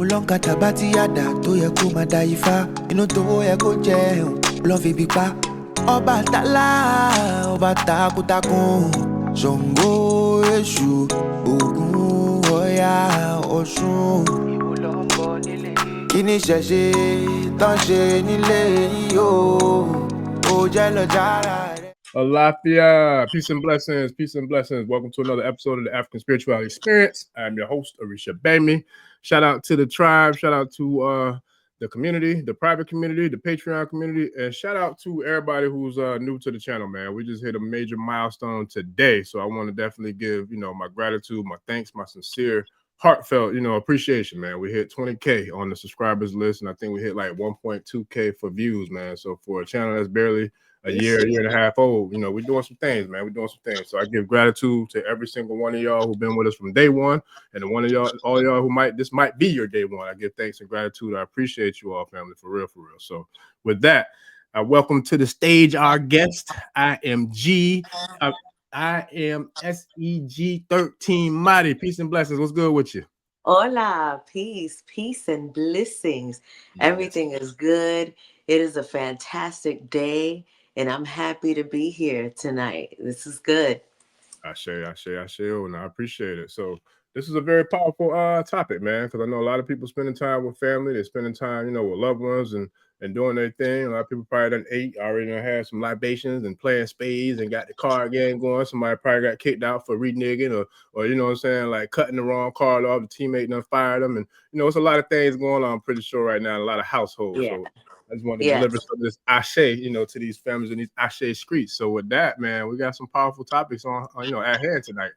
Ulonkata bati yada tó yẹ kó máa da ifá. Inú tó yẹ kó jẹun lọ́ fi bí pa. Ọbàtálá ọba takuntakun. Ṣàngó Èṣù Ògún Ọya Ọ̀ṣun. Ìwọ ló ń bọ̀ nílé. Kí ni ìṣẹ̀ṣe tán ṣe nílé yìí o? Ó jẹ́ lọ jára rẹ̀. Alafia, peace and blessings, peace and blessings. Welcome to another episode of the African Spirituality Experience. I'm your host, Orisha Bami. Shout out to the tribe, shout out to the community, the private community, the Patreon community, and shout out to everybody who's new to the channel, man. We just hit a major milestone today, so I want to definitely give, my gratitude, my thanks, my sincere, heartfelt, appreciation, man. We hit 20K on the subscribers list, and I think we hit like 1.2K for views, man. So for a channel that's barely a year and a half old, we're doing some things, man. We're doing some things. So I give gratitude to every single one of y'all who've been with us from day one, and the one of y'all, all y'all who this might be your day one. I give thanks and gratitude. I appreciate you all, family, for real, for real. So with that, I welcome to the stage our guest. I am SEG 13 Mighty. Peace and blessings. What's good with you? Hola, peace and blessings. Yes. Everything is good. It is a fantastic day, and I'm happy to be here tonight. This is good. Ashe, and I appreciate it. So this is a very powerful topic, man, because I know a lot of people spending time with family. They're spending time, with loved ones and doing their thing. A lot of people probably done ate, already done had some libations and playing spades and got the card game going. Somebody probably got kicked out for reneging or you know what I'm saying, like cutting the wrong card off. The teammate done fired them. And, it's a lot of things going on, I'm pretty sure, right now in a lot of households. Yeah. So I just want to deliver some of this ashe, to these families in these ashe streets. So with that, man, we got some powerful topics on at hand tonight.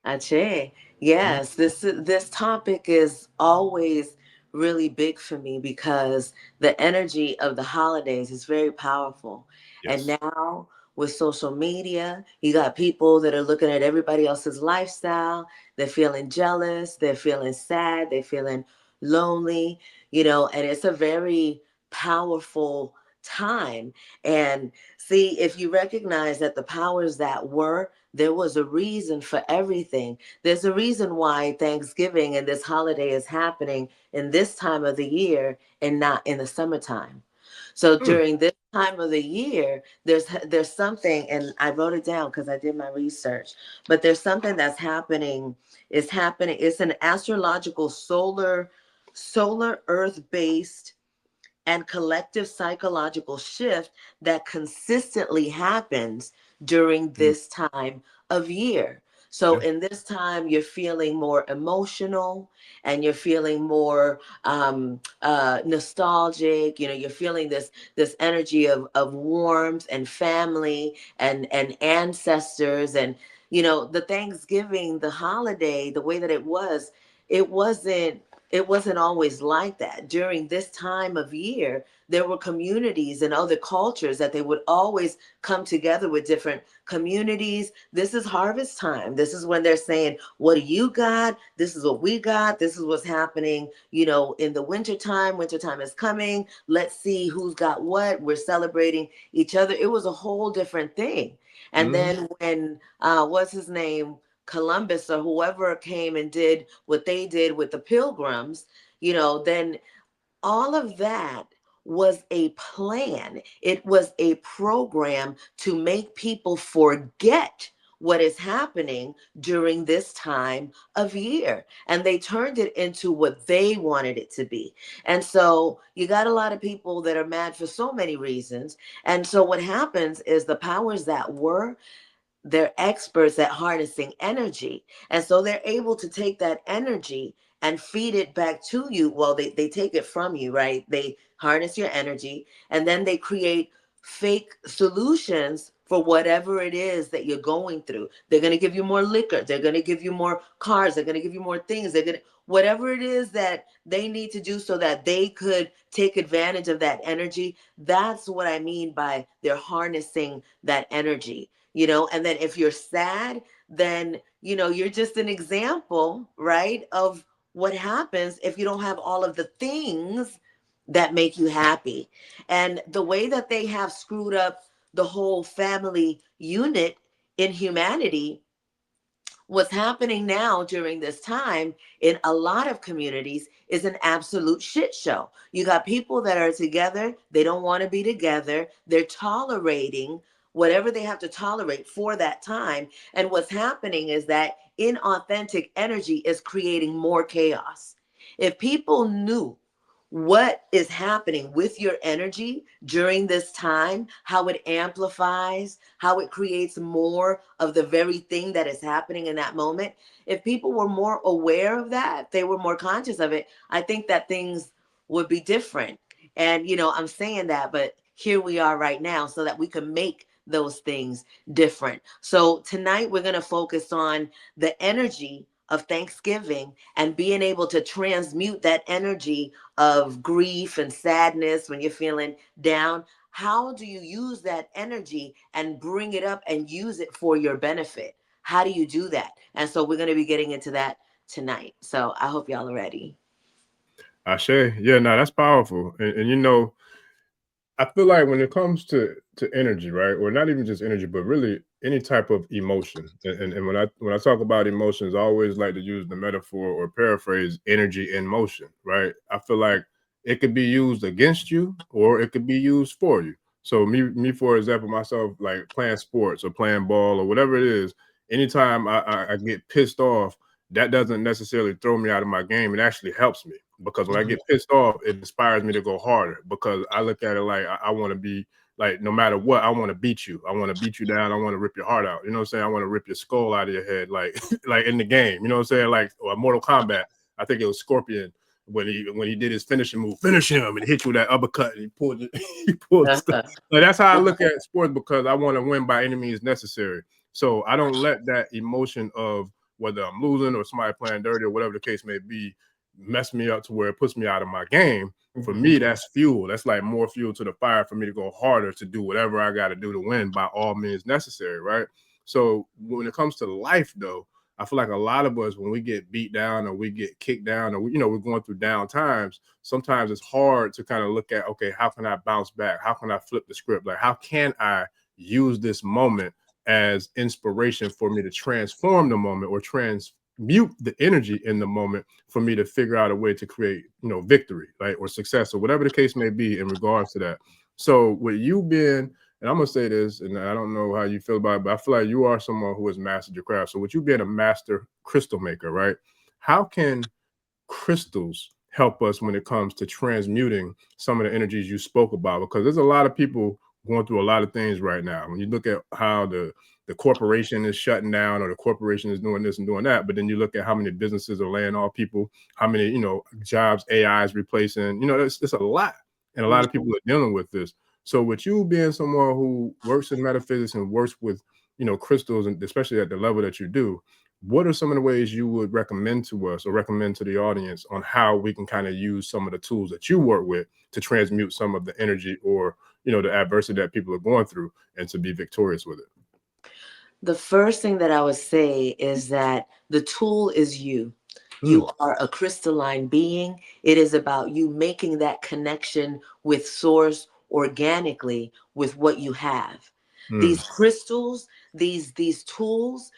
Ashe. Yes, this topic is always really big for me because the energy of the holidays is very powerful. Yes. And now with social media, you got people that are looking at everybody else's lifestyle. They're feeling jealous. They're feeling sad. They're feeling lonely, and it's a very powerful time. And see, if you recognize that the powers that were, there was a reason for everything. There's a reason why Thanksgiving and this holiday is happening in this time of the year and not in the summertime. So during this time of the year, there's something, and I wrote it down because I did my research, but there's something that's happening. It's happening. It's an astrological solar earth-based and collective psychological shift that consistently happens during this time of year. So in this time, you're feeling more emotional and you're feeling more nostalgic. You're feeling this energy of warmth and family and ancestors. And, the Thanksgiving, the holiday, the way that it wasn't always like that. During this time of year, there were communities and other cultures that they would always come together with different communities. This is harvest time. This is when they're saying, what do you got? This is what we got. This is what's happening, in the wintertime. Wintertime is coming. Let's see who's got what. We're celebrating each other. It was a whole different thing. And then when, what's his name? Columbus or whoever came and did what they did with the pilgrims, then all of that was a plan. It was a program to make people forget what is happening during this time of year. And they turned it into what they wanted it to be. And so you got a lot of people that are mad for so many reasons. And so what happens is the powers that were, they're experts at harnessing energy. And so they're able to take that energy and feed it back to you. Well, they take it from you, right? They harness your energy and then they create fake solutions for whatever it is that you're going through. They're going to give you more liquor. They're going to give you more cars. They're going to give you more things. They're going to, whatever it is that they need to do so that they could take advantage of that energy. That's what I mean by they're harnessing that energy. And then if you're sad, then, you're just an example, right, of what happens if you don't have all of the things that make you happy. And the way that they have screwed up the whole family unit in humanity, What's happening now during this time in a lot of communities is an absolute shit show. You got people that are together, they don't want to be together, they're tolerating whatever they have to tolerate for that time. And what's happening is that inauthentic energy is creating more chaos. If people knew what is happening with your energy during this time, how it amplifies, how it creates more of the very thing that is happening in that moment. If people were more aware of that, they were more conscious of it, I think that things would be different. And, I'm saying that, but here we are right now so that we can make those things different. So tonight we're going to focus on the energy of Thanksgiving and being able to transmute that energy of grief and sadness when you're feeling down. How do you use that energy and bring it up and use it for your benefit? How do you do that? And so we're going to be getting into that tonight. So I hope y'all are ready. Ashe. Yeah, no, that's powerful. And I feel like when it comes to energy, right, or not even just energy, but really any type of emotion, and when I talk about emotions, I always like to use the metaphor or paraphrase energy in motion, right? I feel like it could be used against you or it could be used for you. So me for example, myself, like playing sports or playing ball or whatever it is, anytime I get pissed off, that doesn't necessarily throw me out of my game. It actually helps me because when I get pissed off, it inspires me to go harder because I look at it like I want to be like, no matter what, I want to beat you. I want to beat you down. I want to rip your heart out. You know what I'm saying? I want to rip your skull out of your head, like like in the game. You know what I'm saying? Like or Mortal Kombat. I think it was Scorpion when he did his finishing move, finish him, and hit you with that uppercut, and he pulled it, he pulled the stuff. Like that's how I look at sports because I want to win by any means necessary. So I don't let that emotion of whether I'm losing or somebody playing dirty or whatever the case may be mess me up to where it puts me out of my game. For me, that's fuel. That's like more fuel to the fire for me to go harder to do whatever I got to do to win by all means necessary, right? So when it comes to life, though, I feel like a lot of us, when we get beat down or we get kicked down or, we're going through down times, sometimes it's hard to kind of look at, okay, how can I bounce back? How can I flip the script? Like, how can I use this moment as inspiration for me to transform the moment or transmute the energy in the moment for me to figure out a way to create, victory, right, or success or whatever the case may be in regards to that. So with you being, and I'm gonna say this, and I don't know how you feel about it, but I feel like you are someone who has mastered your craft. So with you being a master crystal maker, right? How can crystals help us when it comes to transmuting some of the energies you spoke about? Because there's a lot of people going through a lot of things right now. When you look at how the corporation is shutting down or the corporation is doing this and doing that, but then you look at how many businesses are laying off people, how many, jobs AI is replacing, it's a lot. And a lot of people are dealing with this. So with you being someone who works in metaphysics and works with, crystals, and especially at the level that you do, what are some of the ways you would recommend to us or recommend to the audience on how we can kind of use some of the tools that you work with to transmute some of the energy or, the adversity that people are going through and to be victorious with it? The first thing that I would say is that the tool is you. You are a crystalline being. It is about you making that connection with source organically with what you have. These crystals, these tools,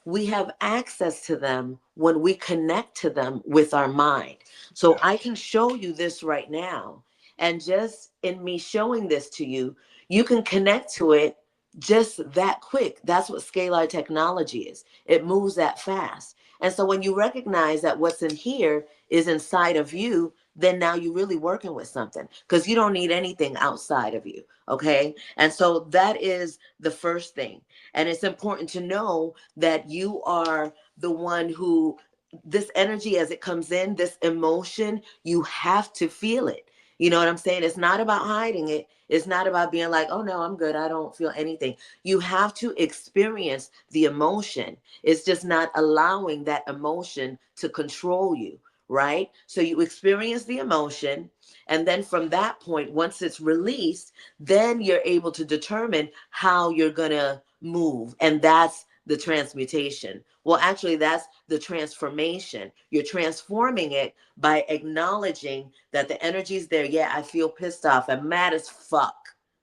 we have access to them when we connect to them with our mind. So I can show you this right now. And just in me showing this to you, you can connect to it just that quick. That's what scalar technology is. It moves that fast. And so when you recognize that what's in here is inside of you, then now you're really working with something because you don't need anything outside of you. Okay. And so that is the first thing. And it's important to know that you are the one who, this energy as it comes in, this emotion, you have to feel it. You know what I'm saying? It's not about hiding it. It's not about being like, oh no, I'm good, I don't feel anything. You have to experience the emotion. It's just not allowing that emotion to control you, right? So you experience the emotion. And then from that point, once it's released, then you're able to determine how you're going to move. And that's the transmutation. Well, actually, that's the transformation. You're transforming it by acknowledging that the energy's there. Yeah, I feel pissed off. I'm mad as fuck,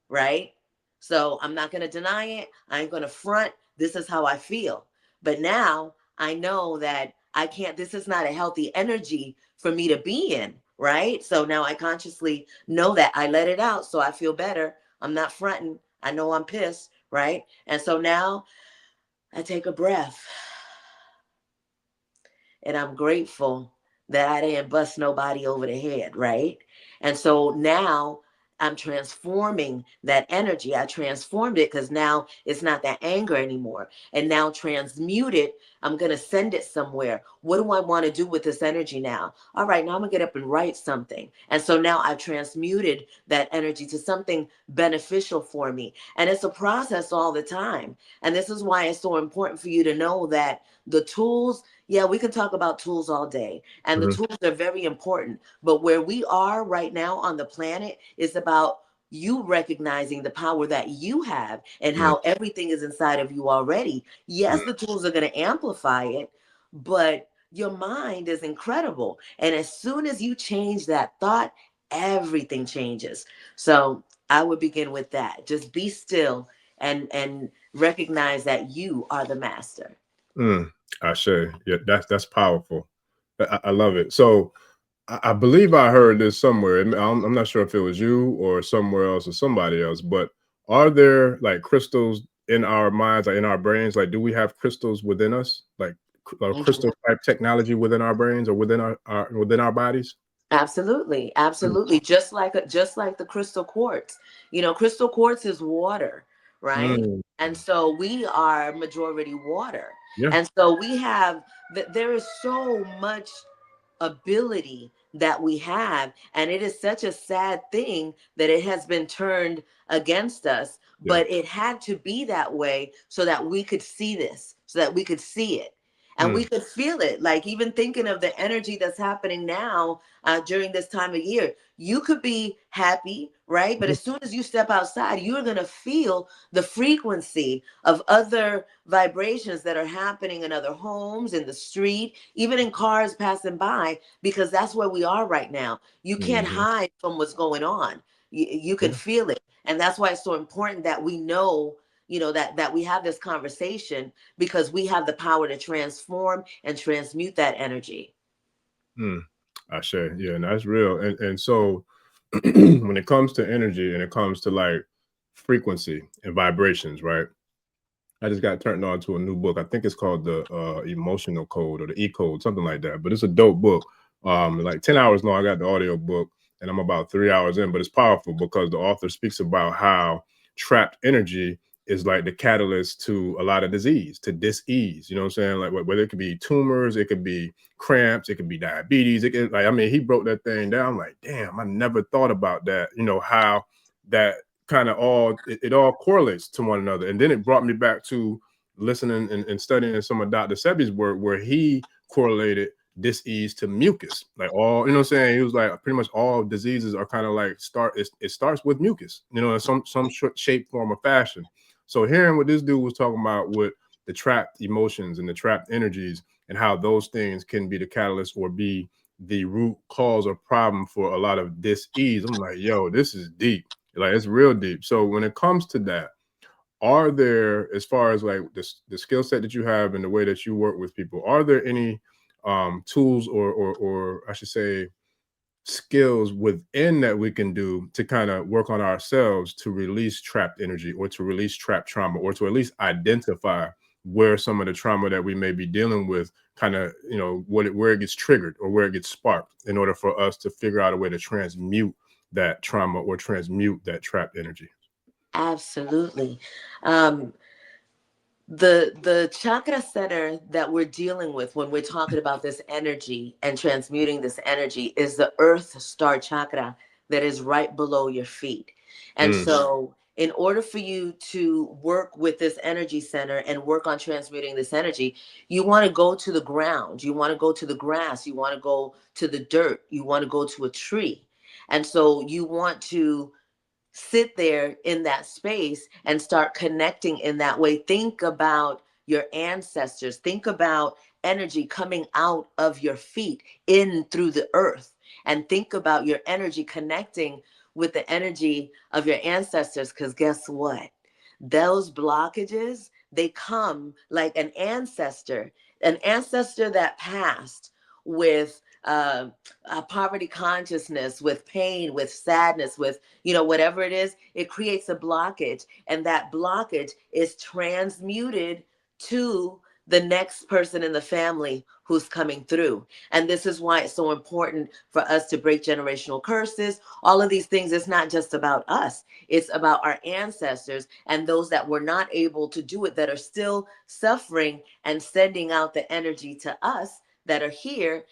right? So I'm not going to deny it. I ain't going to front. This is how I feel. But now I know that I can't, this is not a healthy energy for me to be in, right? So now I consciously know that. I let it out so I feel better. I'm not fronting. I know I'm pissed, right? And so now I take a breath and I'm grateful that I didn't bust nobody over the head, right? And so now I'm transforming that energy. I transformed it because now it's not that anger anymore. And now transmute it. I'm going to send it somewhere. What do I want to do with this energy now? All right, now I'm going to get up and write something. And so now I've transmuted that energy to something beneficial for me. And it's a process all the time. And this is why it's so important for you to know that the tools, yeah, we can talk about tools all day, and the Mhm. tools are very important. But where we are right now on the planet is about you recognizing the power that you have and Mhm. how everything is inside of you already. Yes, the tools are going to amplify it, but your mind is incredible. And as soon as you change that thought, everything changes. So I would begin with that. Just be still and recognize that you are the master. Mm, I say, yeah, that's powerful. I love it. So I believe I heard this somewhere. I'm not sure if it was you or somewhere else or somebody else, but are there like crystals in our minds, like in our brains? Like, do we have crystals within us, like crystal type technology within our brains or within within our bodies? Absolutely, Mm, absolutely. Just like the crystal quartz. You know, crystal quartz is water, right? mm, And so we are majority water. yeah, And so we have that there is so much ability that we have, and it is such a sad thing that it has been turned against us, yeah. but it had to be that way so that we could see this, so that we could see it and we Mm, could feel it. Like even thinking of the energy that's happening now during this time of year, you could be happy, right? But mhm, as soon as you step outside, you're going to feel the frequency of other vibrations that are happening in other homes, in the street, even in cars passing by, because that's where we are right now. You can't mhm, hide from what's going on. You can yeah. feel it. And that's why it's so important that we know, that we have this conversation, because we have the power to transform and transmute that energy. Mm, I say, yeah, and that's real. And so when it comes to energy and it comes to like frequency and vibrations, right? I just got turned on to a new book. I think it's called the Emotional Code or the E Code, something like that. But it's a dope book. Like 10 hours long. I got the audio book and I'm about 3 hours in, but it's powerful because the author speaks about how trapped energy is like the catalyst to a lot of disease, to dis-ease. You know what I'm saying? Like whether it could be tumors, it could be cramps, it could be diabetes. It could, like, I mean, he broke that thing down. I'm like, damn, I never thought about that. You know, how that kind of it all correlates to one another. And then it brought me back to listening and studying some of Dr. Sebi's work where he correlated dis-ease to mucus. Like all, you know what I'm saying? He was like, pretty much all diseases are kind of like it starts with mucus, you know, in some shape, form, or fashion. So hearing what this dude was talking about with the trapped emotions and the trapped energies and how those things can be the catalyst or be the root cause or problem for a lot of dis-ease. I'm like, yo, this is deep. Like it's real deep. So when it comes to that, are there, as far as like the skill set that you have and the way that you work with people, are there any tools or I should say skills within that we can do to kind of work on ourselves to release trapped energy or to release trapped trauma or to at least identify where some of the trauma that we may be dealing with kind of, you know, where it gets triggered or where it gets sparked in order for us to figure out a way to transmute that trauma or transmute that trapped energy. Absolutely. Um, the chakra center that we're dealing with when we're talking about this energy and transmuting this energy is the earth star chakra that is right below your feet. And Mm, so in order for you to work with this energy center and work on transmuting this energy, you want to go to the ground, you want to go to the grass, you want to go to the dirt, you want to go to a tree. And so you want to sit there in that space and start connecting in that way. Think about your ancestors. Think about energy coming out of your feet in through the earth. And think about your energy connecting with the energy of your ancestors. Because guess what? Those blockages, they come like an ancestor. An ancestor that passed with poverty consciousness, with pain, with sadness, with, whatever it is, it creates a blockage. And that blockage is transmuted to the next person in the family who's coming through. And this is why it's so important for us to break generational curses. All of these things, it's not just about us. It's about our ancestors and those that were not able to do it, that are still suffering and sending out the energy to us that are here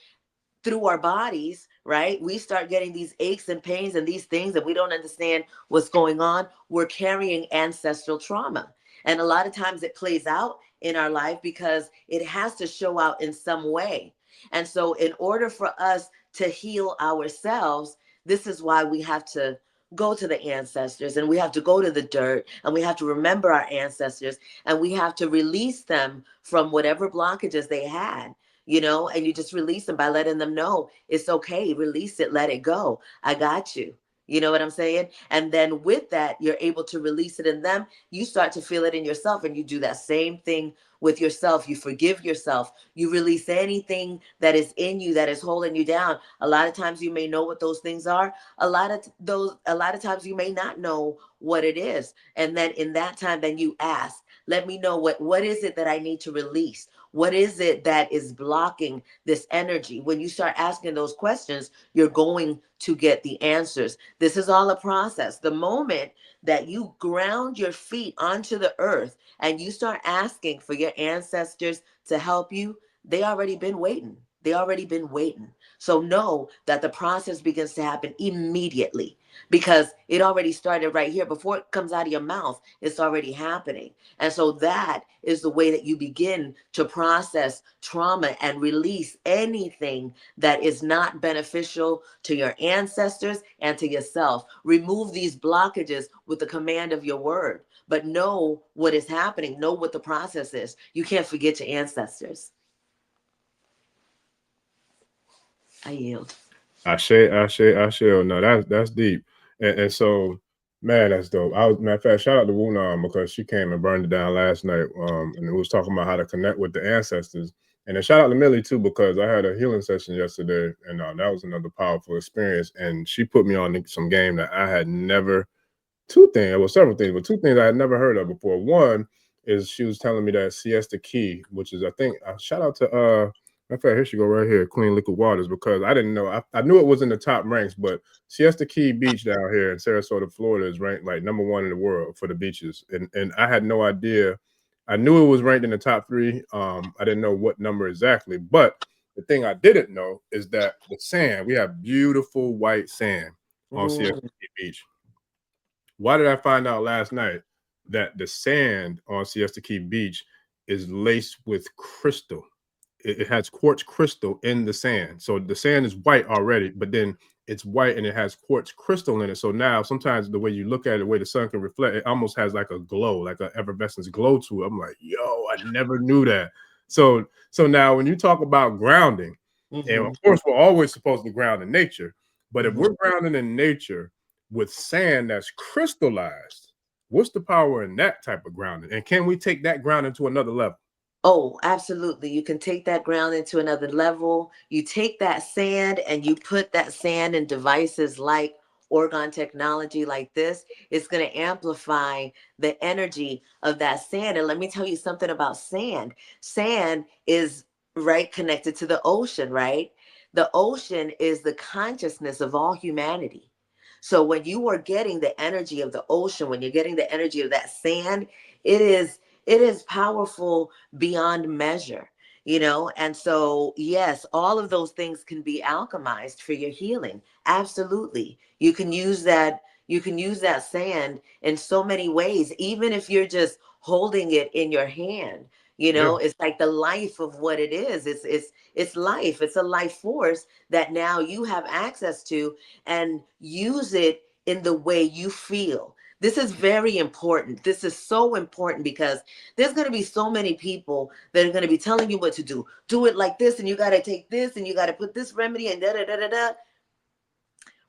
through our bodies, right? We start getting these aches and pains and these things, and we don't understand what's going on. We're carrying ancestral trauma. And a lot of times it plays out in our life because it has to show out in some way. And so, in order for us to heal ourselves, this is why we have to go to the ancestors, and we have to go to the dirt, and we have to remember our ancestors, and we have to release them from whatever blockages they had, and you just release them by letting them know it's okay. Release it, let it go. I got you. You know what I'm saying? And then with that, you're able to release it in them. You start to feel it in yourself, and you do that same thing with yourself. You forgive yourself. You release anything that is in you that is holding you down. A lot of times you may know what those things are. A lot of times you may not know what it is. And then in that time, then you ask, let me know what is it that I need to release? What is it that is blocking this energy? When you start asking those questions, you're going to get the answers. This is all a process. The moment that you ground your feet onto the earth and you start asking for your ancestors to help you, they already been waiting. They already been waiting. So know that the process begins to happen immediately because it already started right here. Before it comes out of your mouth, it's already happening. And so that is the way that you begin to process trauma and release anything that is not beneficial to your ancestors and to yourself. Remove these blockages with the command of your word, but know what is happening. Know what the process is. You can't forget your ancestors. I yield. I share. No, that's deep. And so, man, that's dope. Matter of fact, shout out to Wunam because she came and burned it down last night. And it was talking about how to connect with the ancestors. And then shout out to Millie too, because I had a healing session yesterday, and that was another powerful experience. And she put me on some game that I had never. Several things, but two things I had never heard of before. One is she was telling me that Siesta Key, which is, I think, shout out to in fact, here she go right here, Clean Liquid Waters, because I didn't know. I knew it was in the top ranks, but Siesta Key Beach down here in Sarasota, Florida is ranked like #1 in the world for the beaches. And I had no idea. I knew it was ranked in the top 3. I didn't know what number exactly, but the thing I didn't know is that the sand, we have beautiful white sand on Siesta Key Beach. Why did I find out last night that the sand on Siesta Key Beach is laced with crystal? It has quartz crystal in the sand. So the sand is white already, but then it's white and it has quartz crystal in it. So now sometimes the way you look at it, the way the sun can reflect, it almost has like a glow, like an effervescence glow to it. I'm like, yo, I never knew that. So now when you talk about grounding, and of course we're always supposed to ground in nature, but if we're grounding in nature with sand that's crystallized, what's the power in that type of grounding? And can we take that grounding to another level? Oh, absolutely. You can take that ground into another level. You take that sand and you put that sand in devices like orgone technology like this. It's going to amplify the energy of that sand. And let me tell you something about sand. Sand is right connected to the ocean, right? The ocean is the consciousness of all humanity. So when you are getting the energy of the ocean, when you're getting the energy of that sand, it is powerful beyond measure, and so yes, all of those things can be alchemized for your healing. Absolutely. You can use that sand in so many ways, even if you're just holding it in your hand. It's like the life of what it is. It's life. It's a life force that now you have access to, and use it in the way you feel. This is very important. This is so important because there's going to be so many people that are going to be telling you what to do. Do it like this, and you got to take this, and you got to put this remedy, and da da da da da.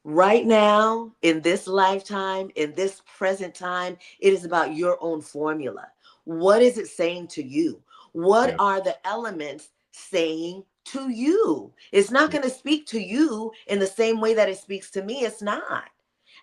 Right now, in this lifetime, in this present time, it is about your own formula. What is it saying to you? What are the elements saying to you? It's not going to speak to you in the same way that it speaks to me. It's not.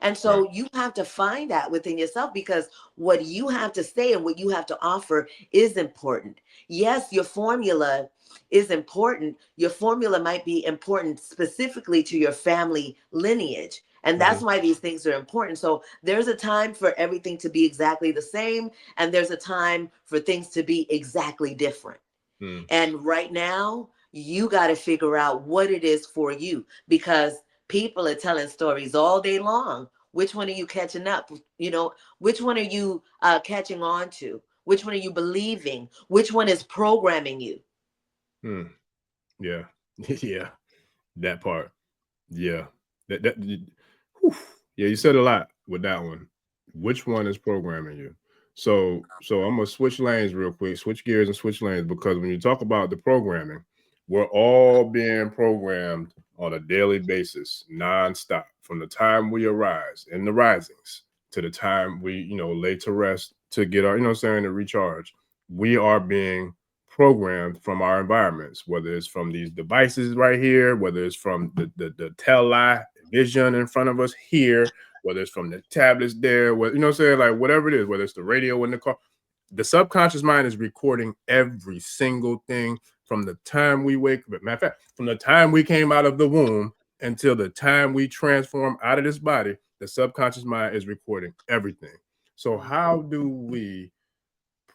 And so you have to find that within yourself, because what you have to say and what you have to offer is important. Yes, your formula is important. Your formula might be important specifically to your family lineage. And that's why these things are important. So there's a time for everything to be exactly the same, and there's a time for things to be exactly different. And right now, you got to figure out what it is for you, because people are telling stories all day long. Which one are you catching up? You know, which one are you catching on to? Which one are you believing? Which one is programming you? Yeah. Yeah. That part. Yeah. Yeah, you said a lot with that one. Which one is programming you? So I'm gonna switch lanes real quick, switch gears and switch lanes, because when you talk about the programming, we're all being programmed on a daily basis, nonstop, from the time we arise in the risings to the time we, lay to rest to get our, to recharge. We are being programmed from our environments, whether it's from these devices right here, whether it's from the tele vision in front of us here, whether it's from the tablets there, like whatever it is, whether it's the radio in the car. The subconscious mind is recording every single thing from the time we wake up. Matter of fact, from the time we came out of the womb until the time we transform out of this body, the subconscious mind is recording everything. So how do we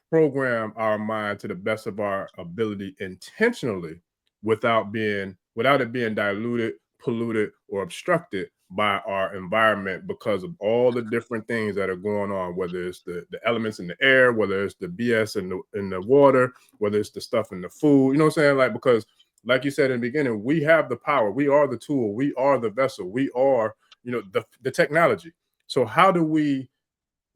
program our mind to the best of our ability intentionally without it being diluted, polluted, or obstructed by our environment because of all the different things that are going on, whether it's the elements in the air, whether it's the BS in the water, whether it's the stuff in the food, like, because like you said in the beginning, we have the power, we are the tool, we are the vessel, we are, the technology. So how do we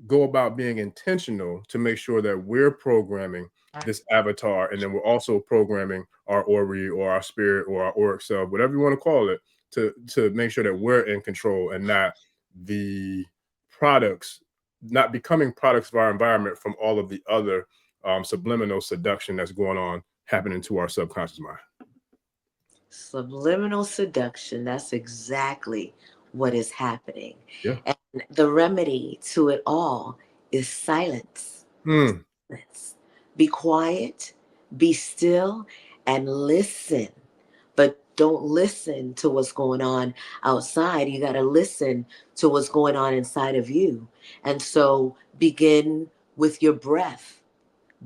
go about being intentional to make sure that we're programming this avatar, and then we're also programming our Ori or our spirit or our auric self, whatever you want to call it, to make sure that we're in control and not the products, not becoming products of our environment from all of the other subliminal seduction that's going on, happening to our subconscious mind. Subliminal seduction, that's exactly what is happening. Yeah. And the remedy to it all is silence. Silence. Be quiet, be still, and listen. But don't listen to what's going on outside. You got to listen to what's going on inside of you. And so begin with your breath.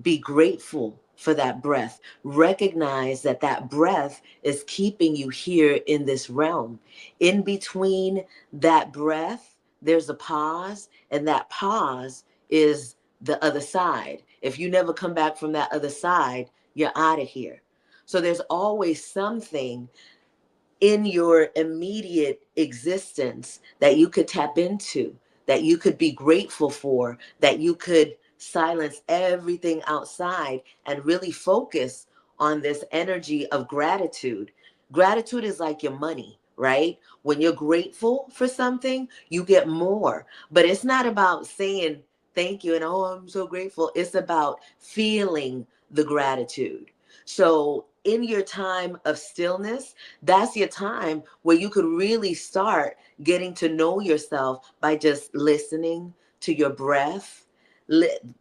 Be grateful for that breath. Recognize that that breath is keeping you here in this realm. In between that breath, there's a pause, and that pause is the other side. If you never come back from that other side, you're out of here. So there's always something in your immediate existence that you could tap into, that you could be grateful for, that you could silence everything outside and really focus on this energy of gratitude. Gratitude is like your money, right? When you're grateful for something, you get more. But it's not about saying thank you and oh, I'm so grateful. It's about feeling the gratitude. So in your time of stillness, that's your time where you could really start getting to know yourself by just listening to your breath,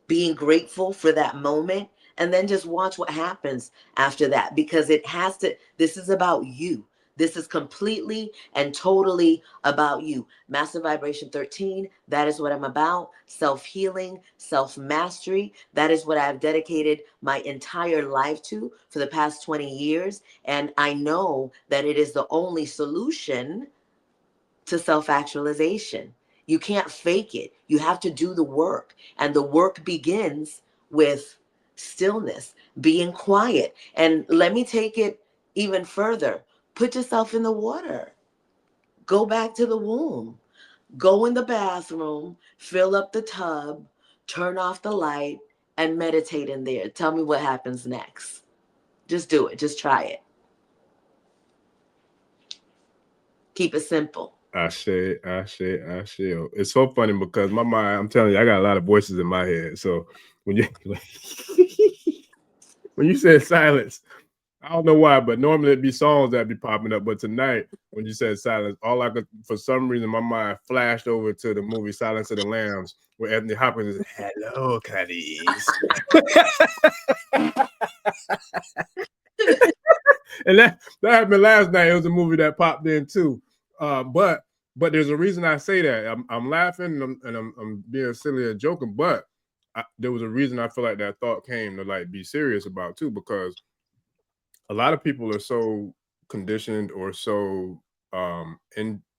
being grateful for that moment, and then just watch what happens after that, because this is about you. This is completely and totally about you. Master Vibration 13, that is what I'm about. Self-healing, self-mastery, that is what I've dedicated my entire life to for the past 20 years. And I know that it is the only solution to self-actualization. You can't fake it. You have to do the work. And the work begins with stillness, being quiet. And let me take it even further. Put yourself in the water. Go back to the womb. Go in the bathroom, fill up the tub, turn off the light, and meditate in there. Tell me what happens next. Just do it. Just try it. Keep it simple. I say. It's so funny because my mind, I'm telling you, I got a lot of voices in my head. So when you when you said silence, I don't know why, but normally it'd be songs that'd be popping up. But tonight, when you said silence, all I could, for some reason, my mind flashed over to the movie Silence of the Lambs, where Anthony Hopkins is, "Hello, Clarice." And that happened last night. It was a movie that popped in too. But there's a reason I say that. I'm laughing and I'm being silly and joking, but there was a reason I feel like that thought came to like be serious about too, because a lot of people are so conditioned or so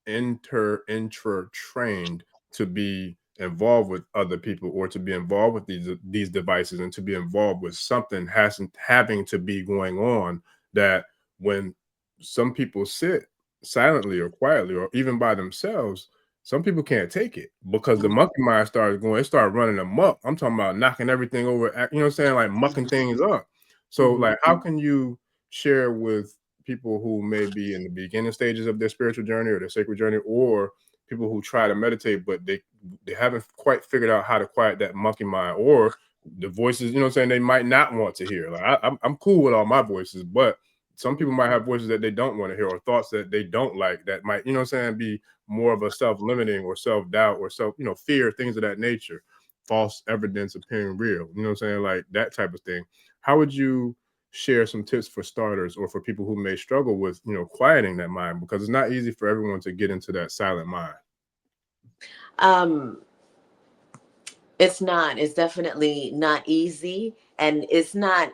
intra trained to be involved with other people or to be involved with these devices and to be involved with something hasn't having to be going on, that when some people sit silently or quietly or even by themselves, some people can't take it because the monkey mind starts going, it started running amok. I'm talking about knocking everything over, you know what I'm saying, like mucking things up. So like, how can you share with people who may be in the beginning stages of their spiritual journey or their sacred journey, or people who try to meditate but they haven't quite figured out how to quiet that monkey mind, or the voices, you know what I'm saying, they might not want to hear. Like I'm cool with all my voices, but some people might have voices that they don't want to hear, or thoughts that they don't like, that might, you know what I'm saying, be more of a self-limiting or self-doubt or self, you know, fear, things of that nature, false evidence appearing real, you know what I'm saying, like that type of thing. How would you share some tips for starters or for people who may struggle with, you know, quieting that mind, because it's not easy for everyone to get into that silent mind? Um, it's not. It's definitely not easy, and it's not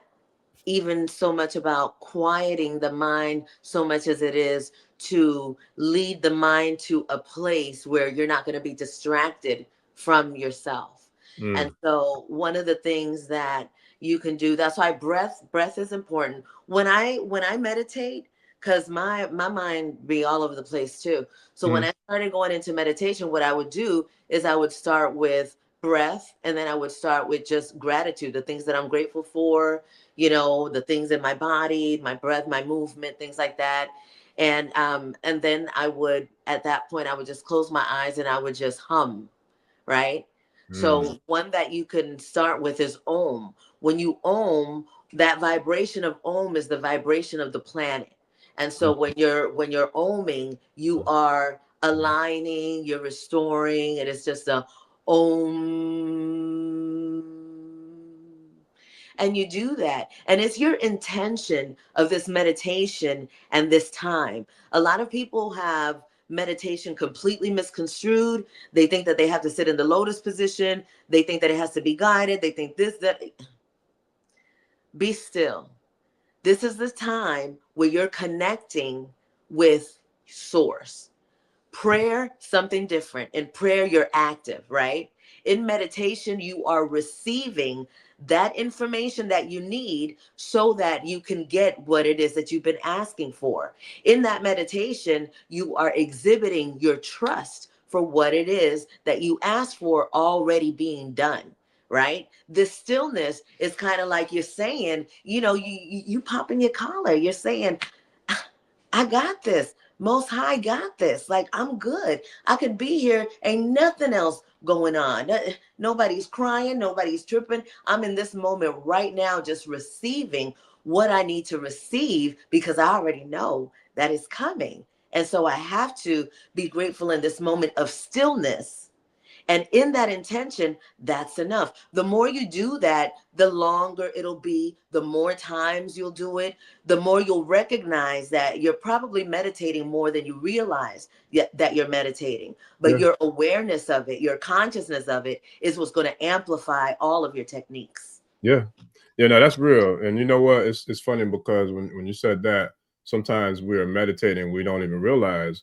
even so much about quieting the mind so much as it is to lead the mind to a place where you're not going to be distracted from yourself. And so one of the things that you can do, that's why breath is important. When I meditate, because my mind be all over the place too. So when I started going into meditation, what I would do is I would start with breath, and then I would start with just gratitude, the things that I'm grateful for, the things in my body, my breath, my movement, things like that. And then I would, at that point, I would just close my eyes and I would just hum, right? So one that you can start with is Om. When you Om, that vibration of Om is the vibration of the planet. And so when you're Oming, you are aligning, you're restoring, and it's just a Om. And you do that. And it's your intention of this meditation and this time. A lot of people have meditation completely misconstrued. They think that they have to sit in the lotus position. They think that it has to be guided. They think this, that. Be still. This is the time where you're connecting with source. Prayer, something different. In prayer, you're active, right? In meditation, you are receiving that information that you need so that you can get what it is that you've been asking for. In that meditation, you are exhibiting your trust for what it is that you asked for already being done. Right? This stillness is kind of like you're saying, you popping your collar. You're saying, I got this. Most High got this. Like, I'm good. I could be here. Ain't nothing else going on. Nobody's crying. Nobody's tripping. I'm in this moment right now, just receiving what I need to receive because I already know that it's coming. And so I have to be grateful in this moment of stillness, and in that intention, that's enough. The more you do that, the longer it'll be, the more times you'll do it, the more you'll recognize that you're probably meditating more than you realize that you're meditating. But Yeah. your awareness of it, your consciousness of it is what's going to amplify all of your techniques. Yeah. Yeah, no, that's real. And you know what? It's funny because when you said that, sometimes we're meditating, we don't even realize.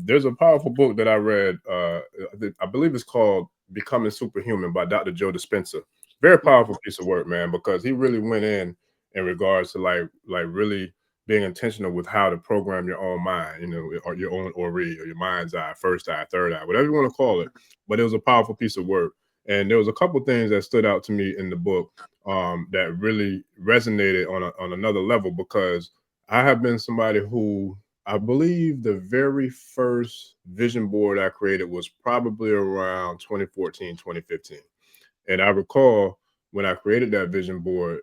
There's a powerful book that I read. I believe it's called Becoming Superhuman by Dr. Joe Dispenza. Very powerful piece of work, man, because he really went in regards to like really being intentional with how to program your own mind, or your own ori, or your mind's eye, first eye, third eye, whatever you want to call it. But it was a powerful piece of work. And there was a couple things that stood out to me in the book that really resonated on another level, because I have been somebody who, I believe the very first vision board I created was probably around 2014, 2015. And I recall when I created that vision board,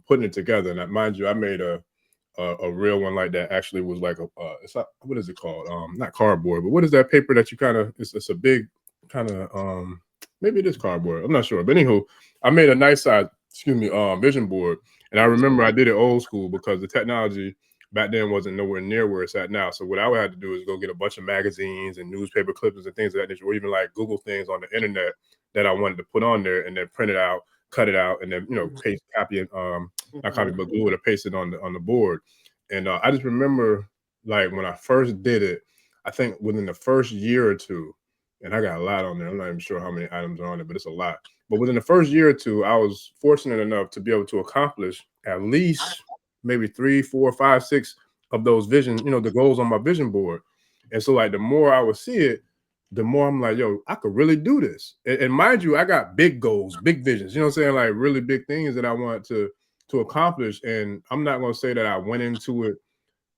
putting it together. And mind you, I made a real one like that. Actually, was like it's not, what is it called? Not cardboard, but what is that paper that you kind of? It's a big kind of maybe it is cardboard. I'm not sure, but anywho, I made a nice size, vision board, and I remember I did it old school because the technology back then wasn't nowhere near where it's at now. So what I would have to do is go get a bunch of magazines and newspaper clippings and things of that nature, or even like Google things on the internet that I wanted to put on there, and then print it out, cut it out, and then paste, copy, and not copy but glue it or paste it on the board. And I just remember like when I first did it, I think within the first year or two, and I got a lot on there. I'm not even sure how many items are on it, but it's a lot. But within the first year or two, I was fortunate enough to be able to accomplish at least maybe 3, 4, 5, 6 of those vision, the goals on my vision board. And so like the more I would see it, the more I'm like, yo, I could really do this. And mind you, I got big goals, big visions, you know what I'm saying? Like really big things that I want to accomplish. And I'm not going to say that I went into it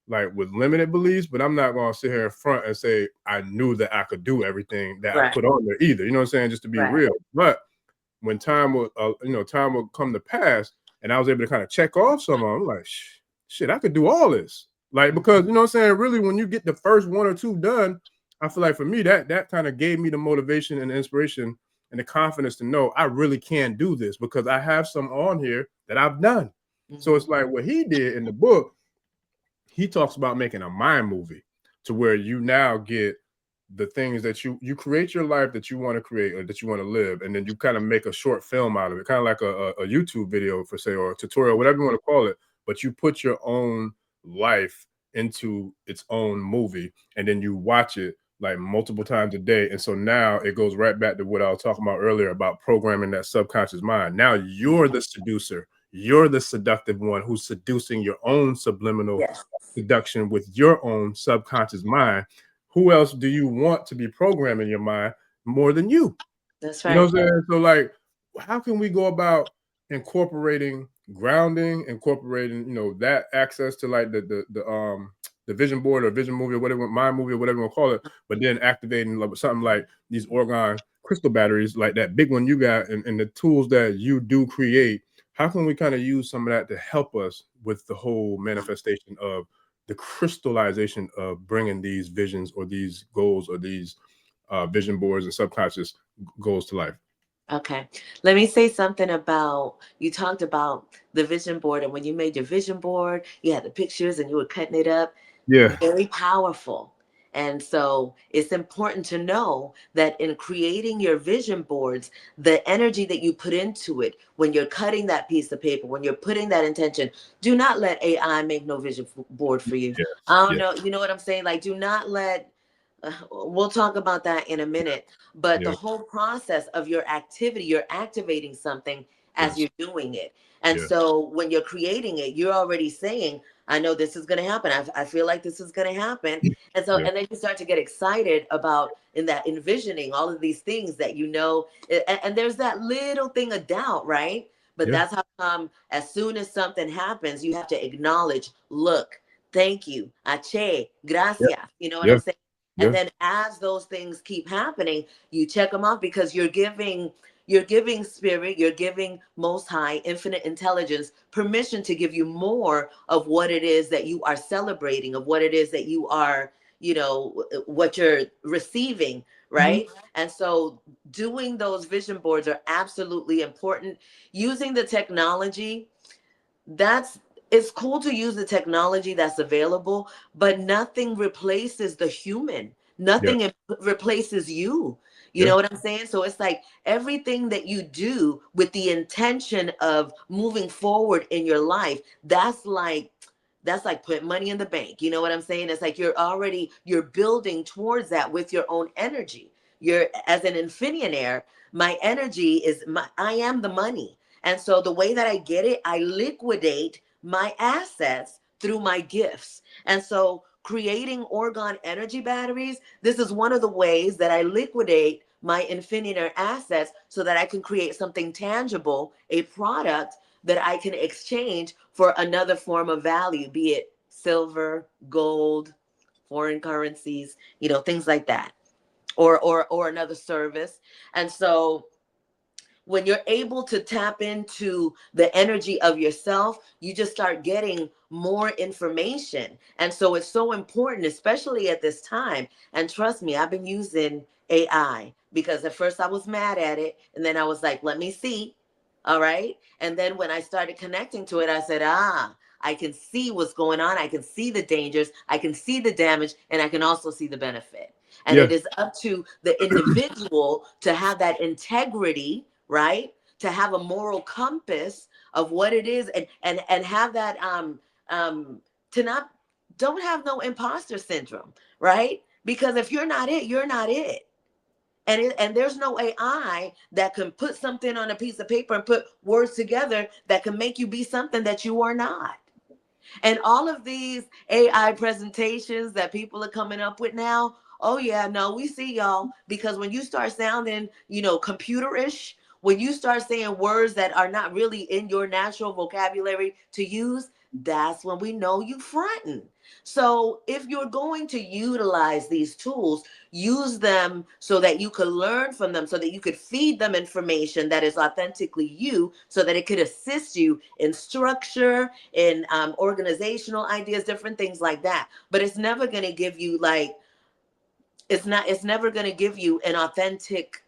like with limited beliefs, but I'm not going to sit here in front and say I knew that I could do everything that I put on there either. You know what I'm saying? Just to be real. But when time would, time would come to pass, and I was able to kind of check off some of them, I'm like, shit, I could do all this. Like, because, you know what I'm saying? Really, when you get the first 1 or 2 done, I feel like for me, that kind of gave me the motivation and the inspiration and the confidence to know I really can do this because I have some on here that I've done. So it's like what he did in the book, he talks about making a mind movie to where you now get the things that you create your life that you want to create or that you want to live, and then you kind of make a short film out of it, kind of like a YouTube video for say, or a tutorial, whatever you want to call it, but you put your own life into its own movie, and then you watch it like multiple times a day. And so now it goes right back to what I was talking about earlier about programming that subconscious mind. Now you're the seducer, you're the seductive one who's seducing your own subliminal seduction with your own subconscious mind. Who else do you want to be programming your mind more than you? That's right. You know what I'm saying? So like, how can we go about incorporating grounding, incorporating, that access to like the vision board or vision movie or whatever, mind movie or whatever you want to call it, but then activating like something like these Orgone crystal batteries, like that big one you got, and the tools that you do create. How can we kind of use some of that to help us with the whole manifestation of the crystallization of bringing these visions or these goals or these vision boards and subconscious goals to life? Okay. Let me say something about, you talked about the vision board, and when you made your vision board, you had the pictures and you were cutting it up. Yeah. Very powerful. And so it's important to know that in creating your vision boards, the energy that you put into it, when you're cutting that piece of paper, when you're putting that intention, do not let AI make no vision board for you. Yes. I don't know. You know what I'm saying? Like, do not let, we'll talk about that in a minute. But the Yeah. whole process of your activity, you're activating something as Yes. you're doing it. And Yeah. so when you're creating it, you're already saying, I know this is going to happen. I feel like this is going to happen. And so, Yeah. and then you start to get excited about in that envisioning all of these things that and there's that little thing of doubt, right? But Yeah. that's how come as soon as something happens, you have to acknowledge, look, thank you, ache, Yeah. gracias. You know what Yeah. I'm saying? And Yeah. then as those things keep happening, you check them off because you're giving spirit, you're giving most high, infinite intelligence permission to give you more of what it is that you are celebrating, of what it is that you are, what you're receiving, right? And so doing those vision boards are absolutely important. Using the technology, that's it's cool to use the technology that's available, but nothing replaces the human. Yeah. Nothing replaces you. You Yeah. know what I'm saying? So it's like everything that you do with the intention of moving forward in your life, that's like putting money in the bank. You know what I'm saying? It's like you're building towards that with your own energy. You're as an infinionaire, my energy is I am the money. And so the way that I get it, I liquidate my assets through my gifts. And so creating Orgone energy batteries, this is one of the ways that I liquidate my Infiniter assets so that I can create something tangible, a product that I can exchange for another form of value, be it silver, gold, foreign currencies, things like that, or another service. And so when you're able to tap into the energy of yourself, you just start getting more information. And so it's so important, especially at this time. And trust me, I've been using AI because at first I was mad at it. And then I was like, let me see. All right. And then when I started connecting to it, I said, I can see what's going on. I can see the dangers. I can see the damage. And I can also see the benefit. And Yeah. it is up to the individual to have that integrity, right? To have a moral compass of what it is, and have that to not, don't have no imposter syndrome, right? Because if you're not it, you're not it. And there's no AI that can put something on a piece of paper and put words together that can make you be something that you are not. And all of these AI presentations that people are coming up with now, oh yeah, no, we see y'all. Because when you start sounding, computerish, when you start saying words that are not really in your natural vocabulary to use, that's when we know you fronting. So if you're going to utilize these tools, use them so that you could learn from them, so that you could feed them information that is authentically you, so that it could assist you in structure, in organizational ideas, different things like that. But it's never going to give you it's never going to give you an authentic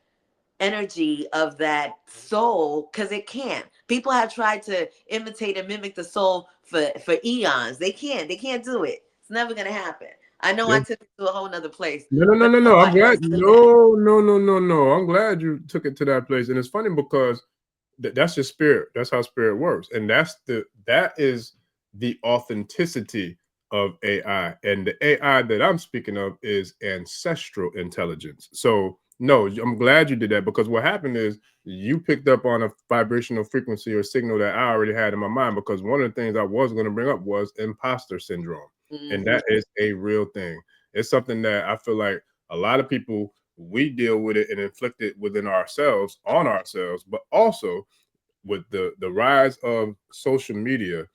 energy of that soul, because it can't. People have tried to imitate and mimic the soul for eons. They can't do it. It's never going to happen. I know Yeah. I took it to a whole nother place. No. I'm glad. No. I'm glad you took it to that place. And it's funny because that's your spirit. That's how spirit works. And that is the authenticity of AI. And the AI that I'm speaking of is ancestral intelligence. So no, I'm glad you did that, because what happened is you picked up on a vibrational frequency or signal that I already had in my mind, because one of the things I was going to bring up was imposter syndrome. And that is a real thing. It's something that I feel like a lot of people, we deal with it and inflict it within ourselves, on ourselves, but also with the rise of social media,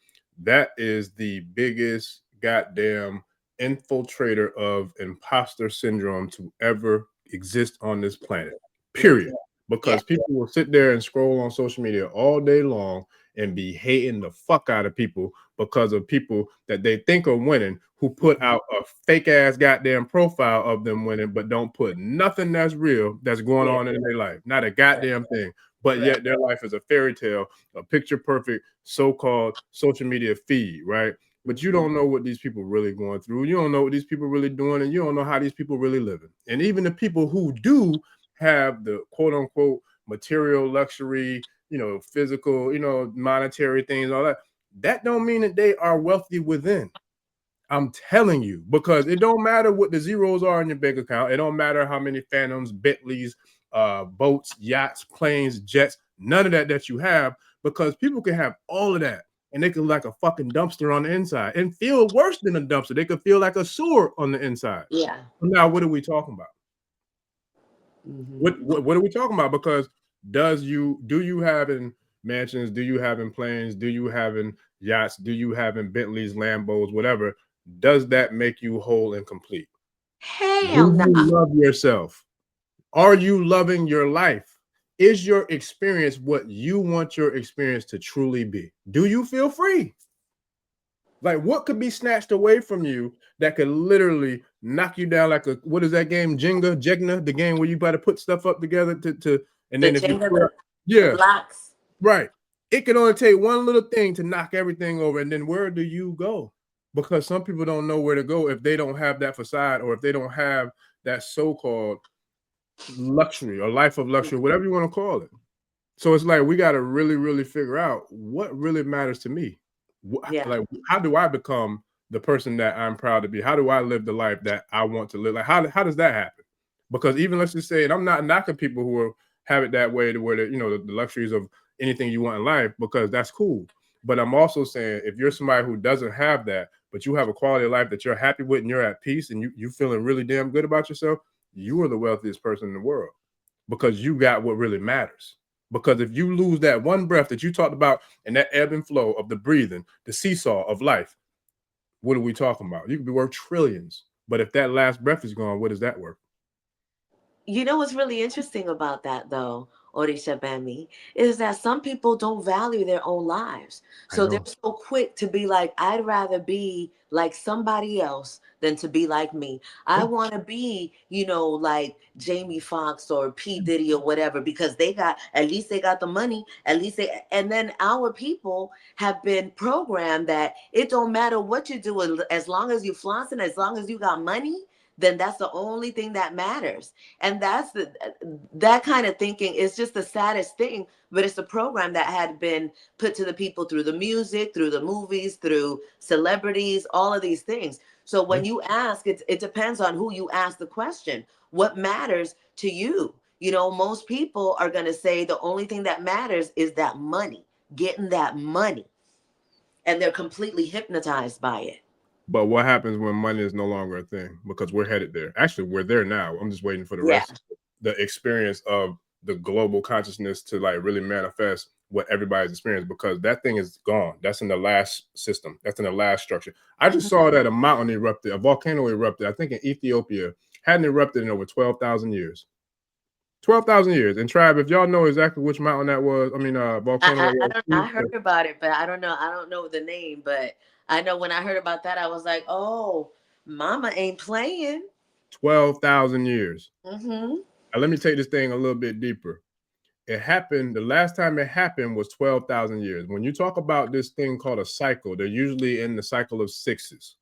that is the biggest goddamn infiltrator of imposter syndrome to ever exist on this planet. Period. Because people will sit there and scroll on social media all day long and be hating the fuck out of people because of people that they think are winning, who put out a fake ass goddamn profile of them winning, but don't put nothing that's real that's going on in their life. Not a goddamn thing. But yet their life is a fairy tale, a picture perfect so-called social media feed, right? But you don't know what these people really going through. You don't know what these people really doing, and you don't know how these people really living. And even the people who do have the quote unquote material luxury, physical, monetary things, all that, that don't mean that they are wealthy within. I'm telling you, because it don't matter what the zeros are in your bank account. It don't matter how many Phantoms, Bentleys, boats, yachts, planes, jets, none of that you have, because people can have all of that and they can like a fucking dumpster on the inside and feel worse than a dumpster. They could feel like a sewer on the inside. Yeah. Now, what are we talking about? What are we talking about? Because do you have in mansions? Do you have in planes? Do you have in yachts? Do you have in Bentleys, Lambos, whatever? Does that make you whole and complete? Hell Do no. you love yourself? Are you loving your life? Is your experience what you want your experience to truly be? Do you feel free? Like, what could be snatched away from you that could literally knock you down like what is that game? Jenga, the game where you got to put stuff up together to and then if you the blocks. Right. It can only take one little thing to knock everything over. And then where do you go? Because some people don't know where to go if they don't have that facade, or if they don't have that so-called luxury or life of luxury, whatever you want to call it. So it's like we got to really, really figure out what really matters to me. Like, how do I become the person that I'm proud to be? How do I live the life that I want to live? Like, how does that happen? Because even let's just say, and I'm not knocking people who have it that way, to where the luxuries of anything you want in life, because that's cool. But I'm also saying, if you're somebody who doesn't have that, but you have a quality of life that you're happy with and you're at peace and you feeling really damn good about yourself, you are the wealthiest person in the world, because you got what really matters. Because if you lose that one breath that you talked about, and that ebb and flow of the breathing, the seesaw of life, what are we talking about? You could be worth trillions, but if that last breath is gone, what is that worth? You know what's really interesting about that, though? Orisha Bami, is that some people don't value their own lives. I So they're know. so quick to be like, I'd rather be like somebody else than to be like me. I Yeah. want to be, like Jamie Foxx or P. Diddy or whatever, because at least they got the money, and then our people have been programmed that it don't matter what you do, as long as you flossing, as long as you got money, then that's the only thing that matters. And that kind of thinking is just the saddest thing, but it's a program that had been put to the people through the music, through the movies, through celebrities, all of these things. So Yeah. when you ask, it depends on who you ask the question. What matters to you? Most people are going to say the only thing that matters is that money, getting that money. And they're completely hypnotized by it. But what happens when money is no longer a thing? Because we're headed there. Actually, we're there now. I'm just waiting for the Yeah. rest of the experience of the global consciousness to like really manifest what everybody's experienced, because that thing is gone. That's in the last system. That's in the last structure. I just saw that a mountain erupted, a volcano erupted, I think in Ethiopia, hadn't erupted in over 12,000 years. 12,000 years. And Tribe, if y'all know exactly which mountain that was, volcano I, that I, I was, don't. I heard about it, but I don't know. I don't know the name, but I know when I heard about that, I was like, "Oh, Mama ain't playing." 12,000 years. Mm-hmm. Now, let me take this thing a little bit deeper. It happened, the last time it happened was 12,000 years. When you talk about this thing called a cycle, they're usually in the cycle of sixes.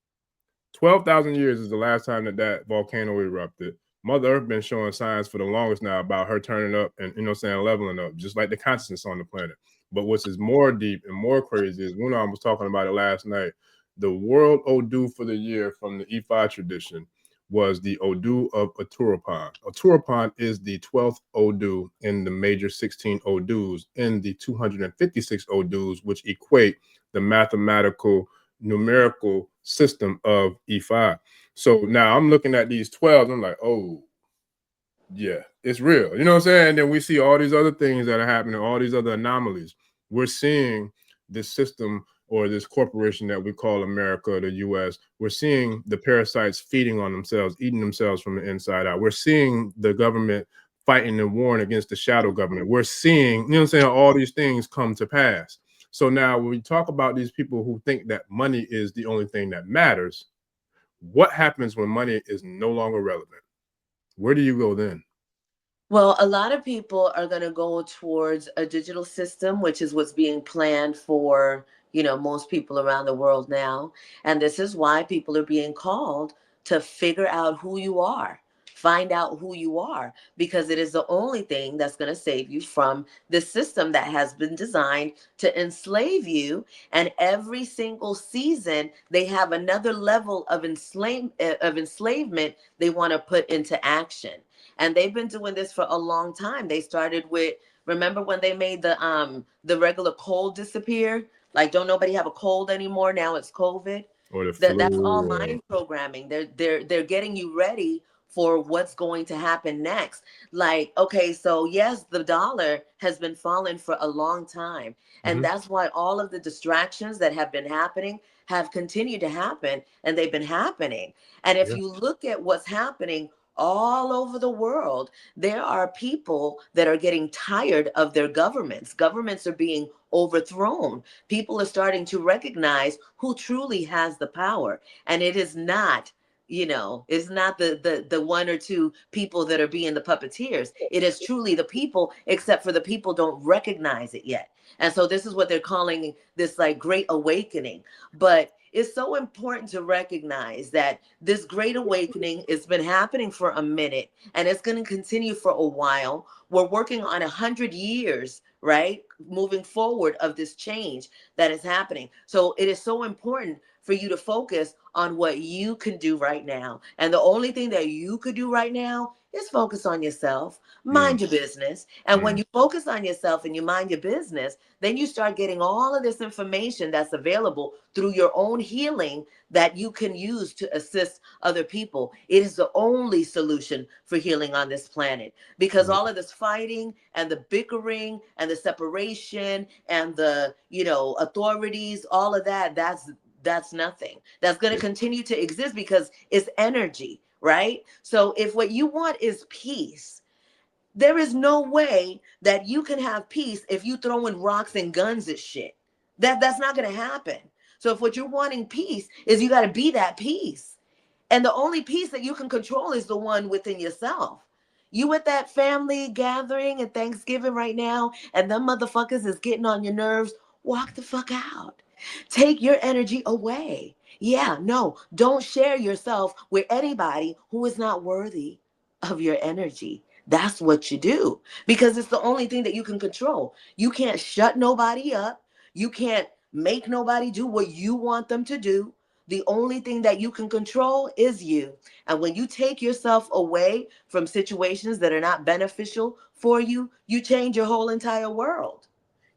12,000 years is the last time that volcano erupted. Mother Earth been showing signs for the longest now about her turning up and, leveling up, just like the consciousness on the planet. But what's is more deep and more crazy is, when I was talking about it last night, the world Odu for the year from the Ifa tradition was the Odu of Aturapan. Aturapan is the 12th Odu in the major 16 Odus in the 256 Odus, which equate the mathematical numerical system of E5. So now I'm looking at these 12, I'm like, oh, yeah, it's real. You know what I'm saying? And then we see all these other things that are happening, all these other anomalies. We're seeing this system or this corporation that we call America, the US. We're seeing the parasites feeding on themselves, eating themselves from the inside out. We're seeing the government fighting and warring against the shadow government. We're seeing, you know what I'm saying, all these things come to pass. So now when we talk about these people who think that money is the only thing that matters, what happens when money is no longer relevant? Where do you go then? Well, a lot of people are going to go towards a digital system, which is what's being planned for, most people around the world now. And this is why people are being called to figure out who you are, find out who you are, because it is the only thing that's going to save you from the system that has been designed to enslave you. And every single season, they have another level of enslavement they want to put into action. And they've been doing this for a long time. They started with, remember when they made the regular cold disappear? Like, don't nobody have a cold anymore? Now it's COVID. Or the That's all flu? mind programming. They're getting you ready for what's going to happen next. Like, okay, so yes, the dollar has been falling for a long time. And that's why all of the distractions that have been happening have continued to happen, and they've been happening. And if Yeah. you look at what's happening all over the world, there are people that are getting tired of their governments. Governments are being overthrown. People are starting to recognize who truly has the power. And it is not, it's not the one or two people that are being the puppeteers. It is truly the people, except for the people don't recognize it yet. And so this is what they're calling this like great awakening. But it's so important to recognize that this great awakening has been happening for a minute, and it's going to continue for a while. We're working on 100 years, right? Moving forward of this change that is happening. So it is so important for you to focus on what you can do right now. And the only thing that you could do right now is focus on yourself, mind your business. And when you focus on yourself and you mind your business, then you start getting all of this information that's available through your own healing that you can use to assist other people. It is the only solution for healing on this planet, because all of this fighting and the bickering and the separation and the, authorities, all of that's nothing. That's going to continue to exist because it's energy, right? So if what you want is peace, There is no way that you can have peace if you throwing rocks and guns at shit. That's not going to happen. So if what you're wanting peace is, you got to be that peace. And the only peace that you can control is the one within yourself. You at that family gathering at Thanksgiving right now, and them motherfuckers is getting on your nerves, walk the fuck out. Take your energy away. Yeah, no, don't share yourself with anybody who is not worthy of your energy. That's what you do, because it's the only thing that you can control. You can't shut nobody up. You can't make nobody do what you want them to do. The only thing that you can control is you. And when you take yourself away from situations that are not beneficial for you, you change your whole entire world.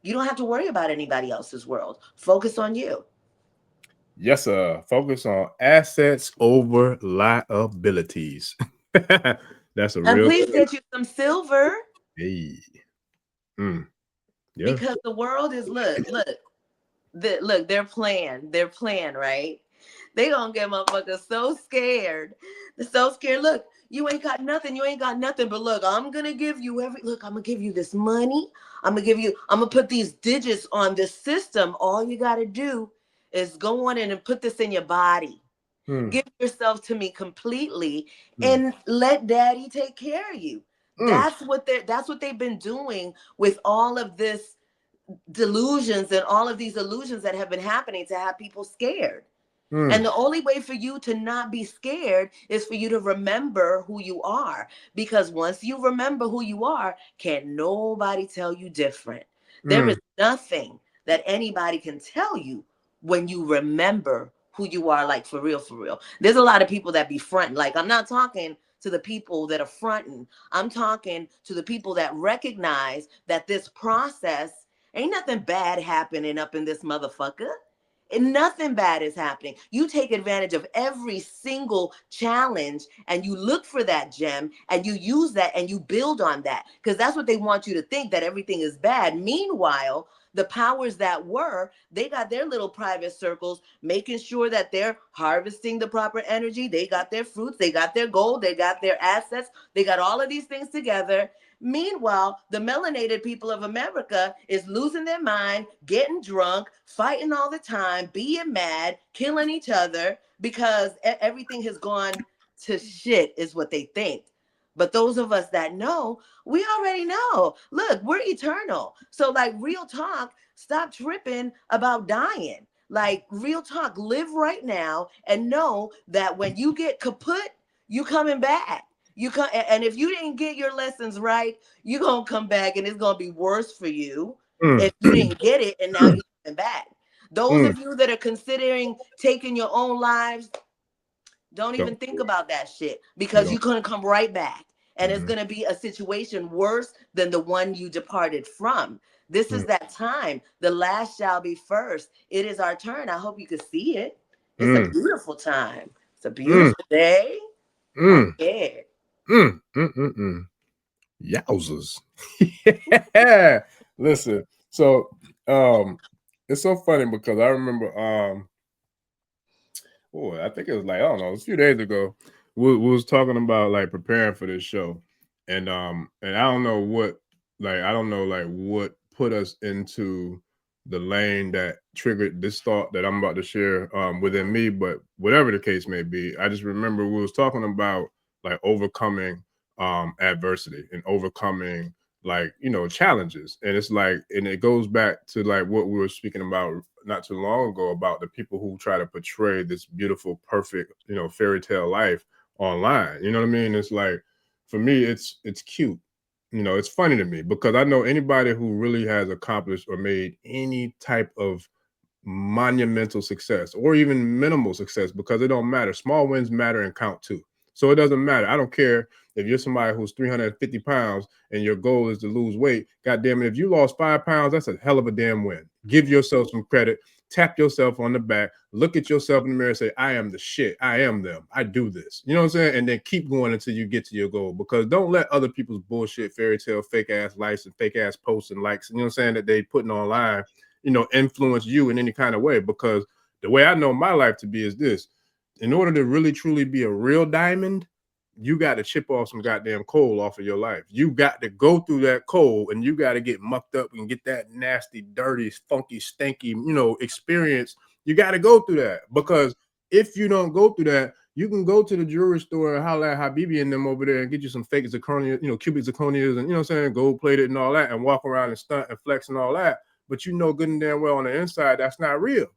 You don't have to worry about anybody else's world. Focus on you. Yes, sir. Focus on assets over liabilities. That's a And real please thing. get you some silver, Hey. Mm. Yeah. because the world is, look, they're playing, right? They gonna get motherfuckers so scared. They're so scared. Look, you ain't got nothing. You ain't got nothing. But look, I'm gonna give you I'm gonna give you this money. I'm gonna put these digits on this system. All you gotta do is go on in and put this in your body. Mm. Give yourself to me completely, Mm. and let daddy take care of you. Mm. That's what they've been doing with all of this delusions and all of these illusions that have been happening to have people scared. Mm. And the only way for you to not be scared is for you to remember who you are. Because once you remember who you are, can't nobody tell you different. There Mm. is nothing that anybody can tell you when you remember who you are, like for real, for real. There's a lot of people that be fronting. Like, I'm not talking to the people that are fronting. I'm talking to the people that recognize that this process ain't nothing bad happening up in this motherfucker. And nothing bad is happening. You take advantage of every single challenge, and you look for that gem, and you use that, and you build on that, because that's what they want you to think, that everything is bad. Meanwhile, the powers that were, they got their little private circles making sure that they're harvesting the proper energy. They got their fruits, they got their gold, they got their assets, they got all of these things together. Meanwhile, the melanated people of America is losing their mind, getting drunk, fighting all the time, being mad, killing each other, because everything has gone to shit, is what they think. But those of us that know, we already know. Look, we're eternal. So, like, real talk, stop tripping about dying. Like, real talk, live right now and know that when you get kaput, you coming back. You come, and if you didn't get your lessons right, you're gonna come back, and it's gonna be worse for you Mm. if you didn't get it and now you're coming back. Those Mm. of you that are considering taking your own lives, don't even Don't think do it. about that shit, You because don't. you're gonna come right back. And it's Mhm. gonna be a situation worse than the one you departed from. This Mm. is that time. The last shall be first. It is our turn. I hope you can see it. It's a Mm. beautiful time. It's a Mm. beautiful day. Oh Mm. yeah. Mm. Mm. Mm. Mm. Yowzers. Yeah. Listen, so it's so funny because I remember I think it was like, I don't know, it was a few days ago. We was talking about like preparing for this show. And I don't know what put us into the lane that triggered this thought that I'm about to share within me, but whatever the case may be, I just remember we was talking about like overcoming adversity and overcoming challenges. And it's like, and it goes back to like what we were speaking about not too long ago about the people who try to portray this beautiful, perfect, fairy tale life online. You know what I mean? It's like, for me, it's cute. It's funny to me because I know anybody who really has accomplished or made any type of monumental success or even minimal success, because it don't matter. Small wins matter and count too. So it doesn't matter. I don't care if you're somebody who's 350 pounds and your goal is to lose weight. God damn it, if you lost 5 pounds, that's a hell of a damn win. Give yourself some credit. Tap yourself on the back. Look at yourself in the mirror and say, I am the shit. I am them. I do this. You know what I'm saying? And then keep going until you get to your goal, because don't let other people's bullshit, fairy tale, fake ass likes and fake ass posts and likes, you know what I'm saying, that they putting online, influence you in any kind of way. Because the way I know my life to be is this: in order to really truly be a real diamond, you got to chip off some goddamn coal off of your life. You got to go through that coal, and you got to get mucked up and get that nasty, dirty, funky, stanky, experience. You got to go through that, because if you don't go through that, you can go to the jewelry store and holler at Habibi and them over there and get you some fake zirconia, cubic zirconias, and gold plated and all that, and walk around and stunt and flex and all that. But good and damn well on the inside, that's not real.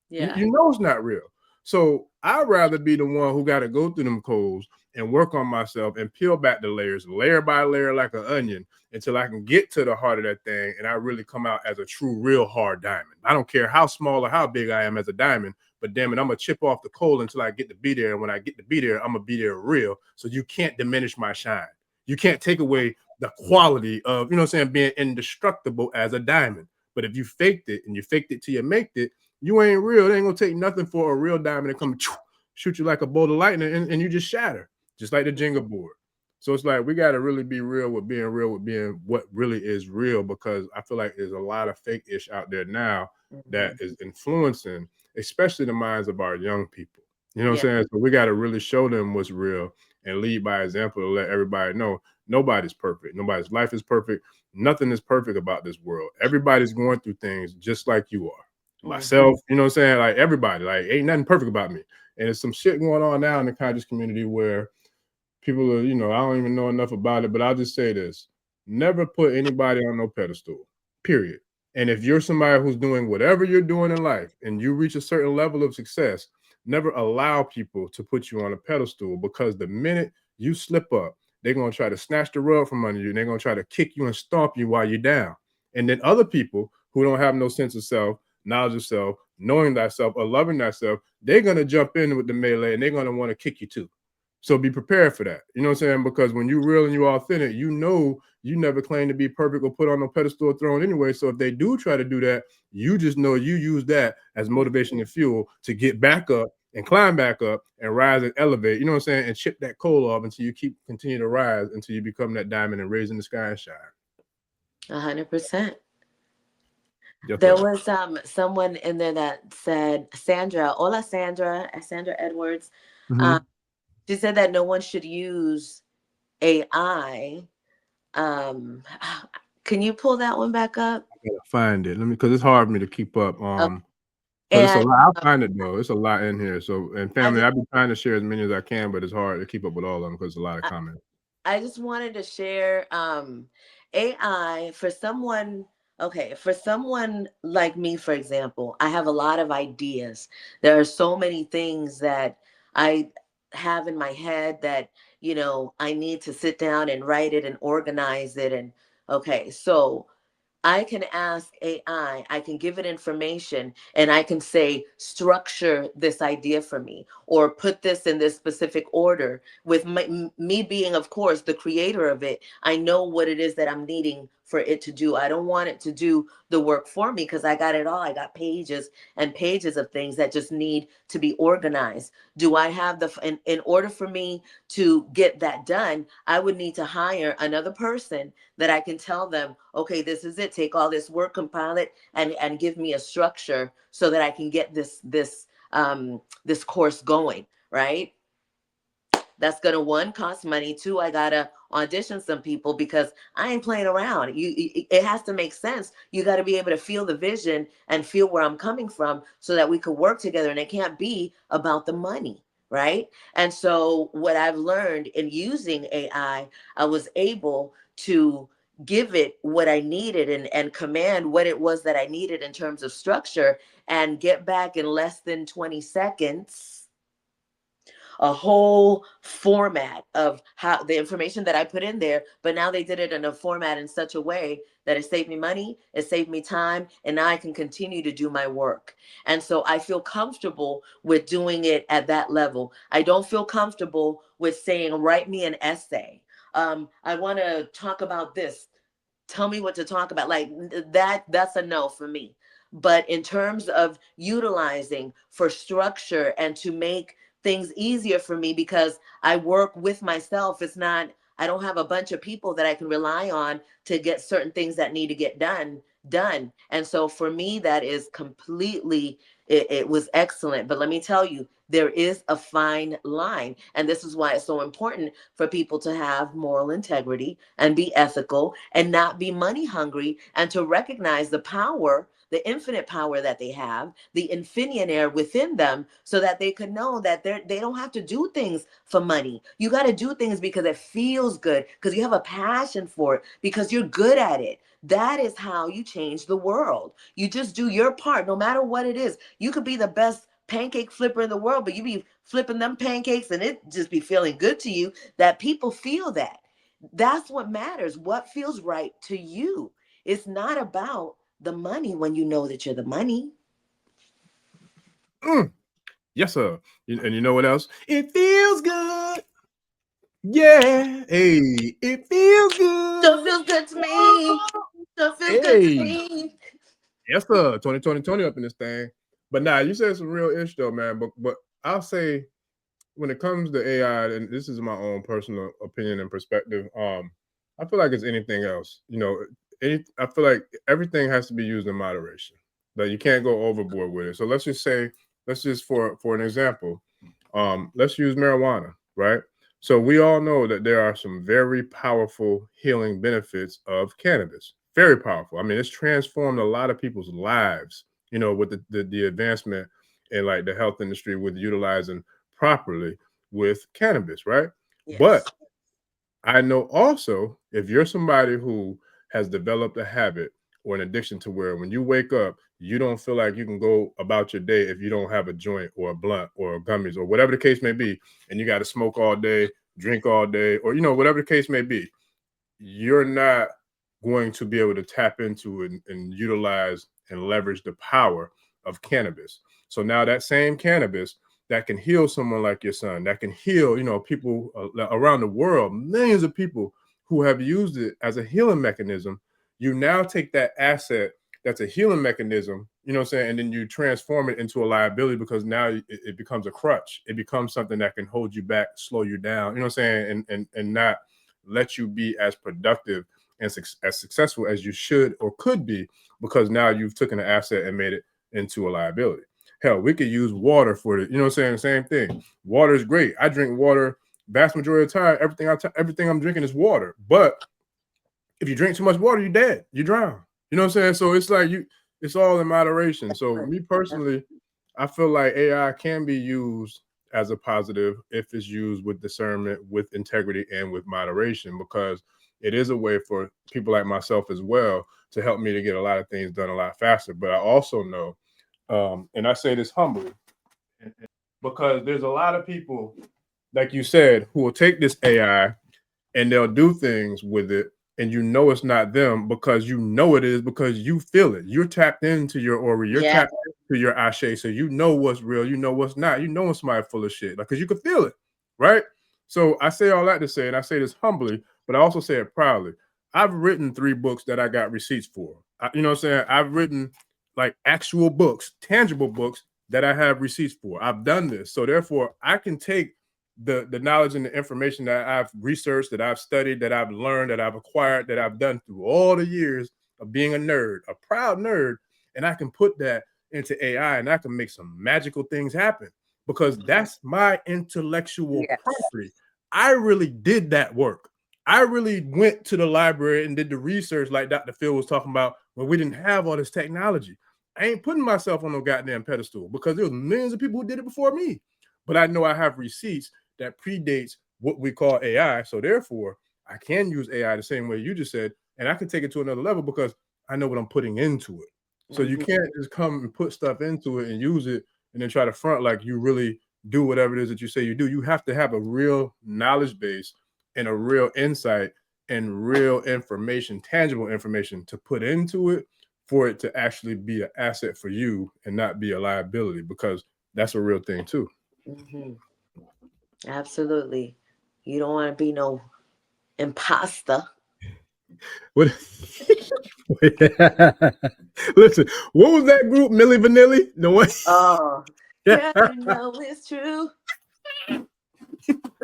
Yeah. You know it's not real. So I'd rather be the one who got to go through them coals and work on myself and peel back the layers, layer by layer, like an onion, until I can get to the heart of that thing, and I really come out as a true, real hard diamond. I don't care how small or how big I am as a diamond, but damn it, I'm gonna chip off the coal until I get to be there. And when I get to be there, I'm gonna be there real. So you can't diminish my shine. You can't take away the quality of, being indestructible as a diamond. But if you faked it, and you faked it till you make it, you ain't real. It ain't gonna take nothing for a real diamond to come shoot you like a bolt of lightning, and you just shatter, just like the Jenga board. So it's like we got to really be real with being what really is real, because I feel like there's a lot of fake ish out there now that is influencing, especially the minds of our young people. You know what I'm saying? So we got to really show them what's real and lead by example to let everybody know nobody's perfect. Nobody's life is perfect. Nothing is perfect about this world. Everybody's going through things just like you are. Myself, you know what I'm saying? Like everybody, like ain't nothing perfect about me. And there's some shit going on now in the conscious community where people are, I don't even know enough about it, but I'll just say this: never put anybody on no pedestal, period. And if you're somebody who's doing whatever you're doing in life and you reach a certain level of success, never allow people to put you on a pedestal, because the minute you slip up, they're going to try to snatch the rug from under you, and they're going to try to kick you and stomp you while you're down. And then other people who don't have no sense of self, knowledge of self, knowing thyself, or loving thyself, they're going to jump in with the melee, and they're going to want to kick you too. So be prepared for that. You know what I'm saying? Because when you're real and you're authentic, you never claim to be perfect or put on no pedestal or throne anyway. So if they do try to do that, you just know you use that as motivation and fuel to get back up and climb back up and rise and elevate. You know what I'm saying? And chip that coal off until you continue to rise until you become that diamond and raise in the sky and shine. 100%. There was someone in there that said, Sandra, hola Sandra Edwards. She said that no one should use AI. Can you pull that one back up? I gotta find it. Because it's hard for me to keep up. Okay. But it's a lot. I'll find it though. It's a lot in here. So, and family, I've been trying to share as many as I can, but it's hard to keep up with all of them because there's a lot of comments. I just wanted to share AI for someone. Okay, for someone like me, for example, I have a lot of ideas. There are so many things that I have in my head that, I need to sit down and write it and organize it. And okay, so I can ask AI, I can give it information, and I can say, structure this idea for me, or put this in this specific order. With me being, of course, the creator of it, I know what it is that I'm needing for it to do. I don't want it to do the work for me because I got it all. I got pages and pages of things that just need to be organized. Do I have in order for me to get that done, I would need to hire another person that I can tell them, okay, this is it. Take all this work, compile it, and give me a structure so that I can get this course going, right? That's gonna cost money. Two, I gotta audition some people because I ain't playing around. It has to make sense. You got to be able to feel the vision and feel where I'm coming from so that we could work together. And it can't be about the money, right? And so what I've learned in using AI, I was able to give it what I needed and command what it was that I needed in terms of structure, and get back in less than 20 seconds a whole format of how the information that I put in there. But now they did it in a format in such a way that it saved me money, it saved me time, and now I can continue to do my work. And so I feel comfortable with doing it at that level. I don't feel comfortable with saying, write me an essay. I want to talk about this. Tell me what to talk about. Like that's a no for me. But in terms of utilizing for structure and to make things easier for me, because I work with myself, I don't have a bunch of people that I can rely on to get certain things that need to get done. And so for me, that is completely, it was excellent. But let me tell you, There is a fine line. And this is why it's so important for people to have moral integrity and be ethical and not be money hungry, and to recognize the power, the infinite power that they have, the infinionaire within them, so that they can know that they don't have to do things for money. You got to do things because it feels good, because you have a passion for it, because you're good at it. That is how you change the world. You just do your part, no matter what it is. You could be the best pancake flipper in the world, but you be flipping them pancakes and it just be feeling good to you, that people feel that. That's what matters. What feels right to you. It's not about the money when you know that you're the money. Yes, sir. And you know what else? It feels good. Yeah. Hey, it feels good. Still feels good to me. Still feels good to me. Yes, sir. 20 up in this thing. But nah, you said some real ish though, man. But I'll say, when it comes to AI, and this is my own personal opinion and perspective, I feel like it's anything else. You know, I feel like everything has to be used in moderation. Like you can't go overboard with it. So let's just for an example, let's use marijuana, right? So we all know that there are some very powerful healing benefits of cannabis. Very powerful. I mean, it's transformed a lot of people's lives, you know, with the advancement in like the health industry with utilizing properly with cannabis, right? Yes. But I know also, if you're somebody who has developed a habit or an addiction to where when you wake up, you don't feel like you can go about your day if you don't have a joint or a blunt or gummies or whatever the case may be, and you got to smoke all day, drink all day, or, you know, whatever the case may be, you're not going to be able to tap into and utilize and leverage the power of cannabis. So now that same cannabis that can heal someone like your son, that can heal, you know, people around the world, millions of people who have used it as a healing mechanism, you now take that asset that's a healing mechanism, you know what I'm saying, and then you transform it into a liability, because now it becomes a crutch. It becomes something that can hold you back, slow you down, you know what I'm saying, and not let you be as productive and as successful as you should or could be, because now you've taken an asset and made it into a liability. Hell, we could use water for it. You know what I'm saying? Same thing. Water is great. I drink water vast majority of the time. Everything I'm drinking is water. But if you drink too much water, you're dead. You drown. You know what I'm saying? So it's like it's all in moderation. So me personally, I feel like AI can be used as a positive if it's used with discernment, with integrity, and with moderation, because it is a way for people like myself as well to help me to get a lot of things done a lot faster. But I also know, and I say this humbly, because there's a lot of people, like you said, who will take this AI and they'll do things with it, and you know it's not them, because you know it is, because you feel it. You're tapped into your aura, you're tapped into your ashe, so you know what's real, you know what's not, you know when somebody's full of shit, because you can feel it, right? So I say all that to say, and I say this humbly, but I also say it proudly. I've written 3 books that I got receipts for. You know what I'm saying? I've written like actual books, tangible books that I have receipts for. I've done this, so therefore I can take the knowledge and the information that I've researched, that I've studied, that I've learned, that I've acquired, that I've done through all the years of being a nerd, a proud nerd, and I can put that into AI and I can make some magical things happen, because that's my intellectual property. I really did that work. I really went to the library and did the research like Dr. Phil was talking about when we didn't have all this technology. I ain't putting myself on no goddamn pedestal, because there was millions of people who did it before me. But I know I have receipts that predates what we call AI. So therefore, I can use AI the same way you just said, and I can take it to another level because I know what I'm putting into it. So you can't just come and put stuff into it and use it and then try to front like you really do whatever it is that you say you do. You have to have a real knowledge base and a real insight and real information, tangible information to put into it for it to actually be an asset for you and not be a liability, because that's a real thing too. Absolutely. You don't want to be no imposter. What? Listen, what was that group? Milli Vanilli? No one. Oh, yeah, you know it's true.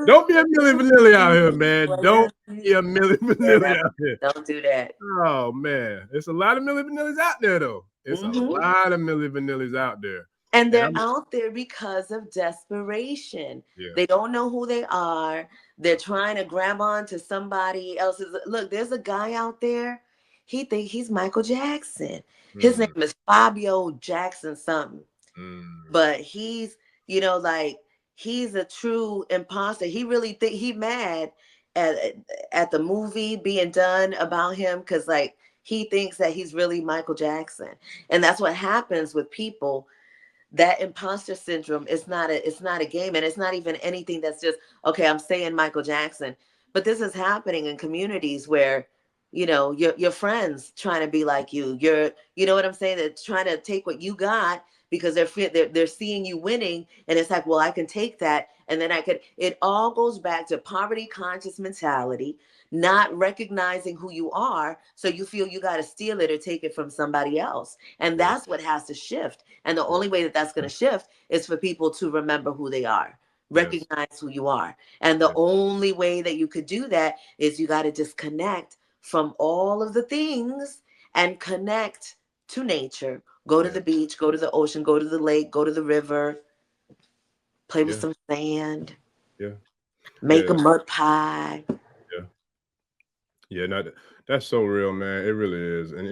Don't be a Milli Vanilli out here, man. Don't be a Milli Vanilli out here. Don't do that. Oh man, there's a lot of Milli Vanillis out there, though. It's a lot of Milli Vanillis out there. And And they're I'm out there because of desperation. yeah, They don't know who they are. They're yeah. trying to grab on to somebody else's. Look, there's a guy out there. He think he's Michael Jackson. His name Mm, is Fabio Jackson something. mm, But he's, like he's a true imposter. He really think he mad at at the movie being done about him because like he thinks that he's really Michael Jackson. And that's what happens with people. That imposter syndrome is not a game, and it's not even anything that's just okay, I'm saying Michael Jackson. But this is happening in communities where your friends trying to be like you know what I'm saying, they're trying to take what you got because they're seeing you winning, and it's like, well, I can take that, and then I could. It all goes back to poverty conscious mentality, not recognizing who you are, so you feel you got to steal it or take it from somebody else. And yeah, that's what has to shift. And the yeah, only way that that's going to shift is for people to remember who they are, yes, recognize who you are. And the yes, only way that you could do that is you got to disconnect from all of the things and connect to nature. Go to yeah, the beach, go to the ocean, go to the lake, go to the river, play with yeah, some sand, yeah, make a yeah, mud pie. yeah, yeah. Not that's so real, man. It really is, and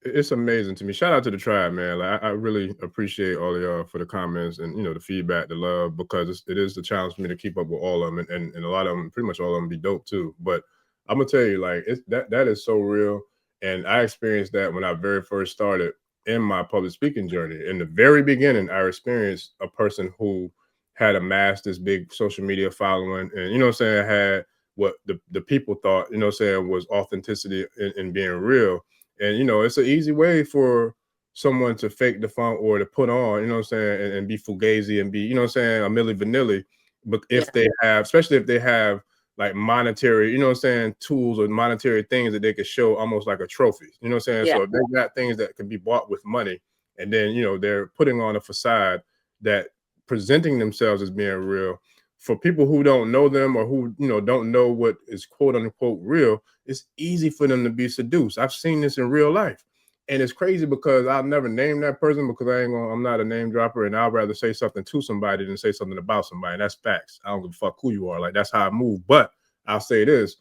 it's amazing to me. Shout out to the tribe, man. Like I really appreciate all of y'all for the comments and the feedback, the love, because it is the challenge for me to keep up with all of them, and a lot of them, pretty much all of them, be dope too. But I'm gonna tell you, like that is so real, and I experienced that when I very first started in my public speaking journey. In the very beginning, I experienced a person who had amassed this big social media following, and what I'm saying, had what the people thought, what I'm saying, was authenticity and being real. And it's an easy way for someone to fake the funk or to put on, what I'm saying, and be fugazi and be, what I'm saying, a milli vanilli. But Yeah, if they have, especially if they have like monetary, what I'm saying, tools or monetary things that they could show almost like a trophy, what I'm saying. yeah, So if they got things that can be bought with money, and then they're putting on a facade that presenting themselves as being real, for people who don't know them or who don't know what is quote unquote real, it's easy for them to be seduced. I've seen this in real life. And it's crazy because I'll never name that person because I'm not a name dropper, and I'd rather say something to somebody than say something about somebody. And that's facts. I don't give a fuck who you are. Like, that's how I move. But I'll say this: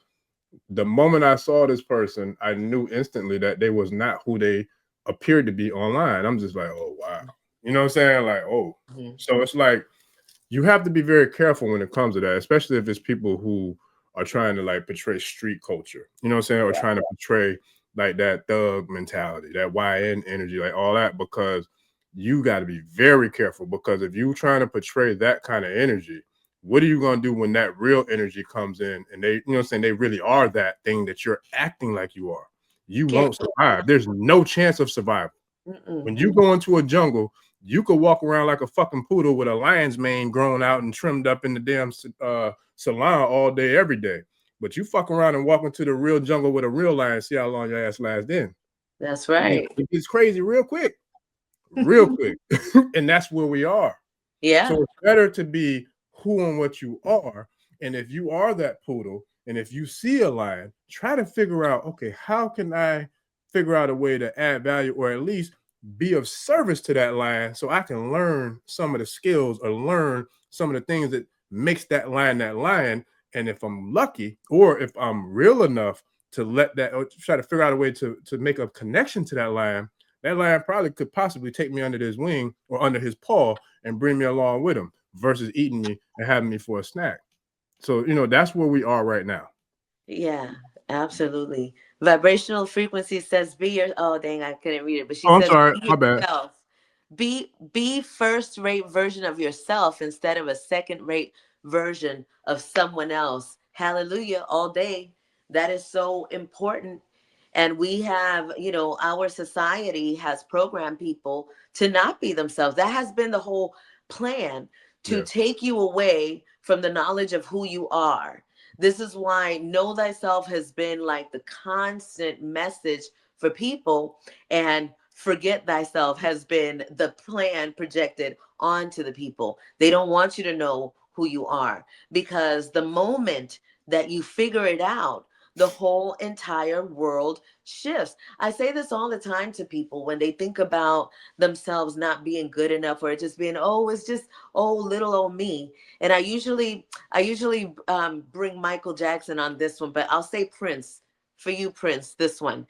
the moment I saw this person, I knew instantly that they was not who they appeared to be online. I'm just like, oh wow. You know what I'm saying? Like, oh. mhm, So it's like you have to be very careful when it comes to that, especially if it's people who are trying to like portray street culture, you know what I'm saying, or yeah, trying to portray like that thug mentality, that YN energy, like all that, because you got to be very careful. Because if you trying to portray that kind of energy, what are you going to do when that real energy comes in and they, what I'm saying, they really are that thing that you're acting like you are? You get won't survive. There's no chance of survival. mm-mm. When you go into a jungle, you could walk around like a fucking poodle with a lion's mane grown out and trimmed up in the damn salon all day, every day. But you fuck around and walk into the real jungle with a real lion, see how long your ass lasts then. That's right. It gets crazy real quick. And that's where we are. Yeah, So it's better to be who and what you are. And if you are that poodle, and if you see a lion, try to figure out, okay, how can I figure out a way to add value or at least be of service to that lion so I can learn some of the skills or learn some of the things that makes that lion that lion. And if I'm lucky, or if I'm real enough to let that, or try to figure out a way to make a connection to that lion probably could possibly take me under his wing or under his paw and bring me along with him versus eating me and having me for a snack. So, that's where we are right now. yeah, absolutely. Vibrational frequency says be your, oh dang, I couldn't read it, but she Oh, I'm says sorry. be My bad. yourself. Be first rate version of yourself instead of a second rate version of someone else. Hallelujah all day. That is so important. And we have, our society has programmed people to not be themselves. That has been the whole plan, to Yeah. take you away from the knowledge of who you are. This is why know thyself has been like the constant message for people, and forget thyself has been the plan projected onto the people. They don't want you to know who you are, because the moment that you figure it out, the whole entire world shifts. I say this all the time to people when they think about themselves not being good enough, or just being, oh, it's just, oh, little old me. And I usually bring Michael Jackson on this one, but I'll say Prince for you, Prince, this one.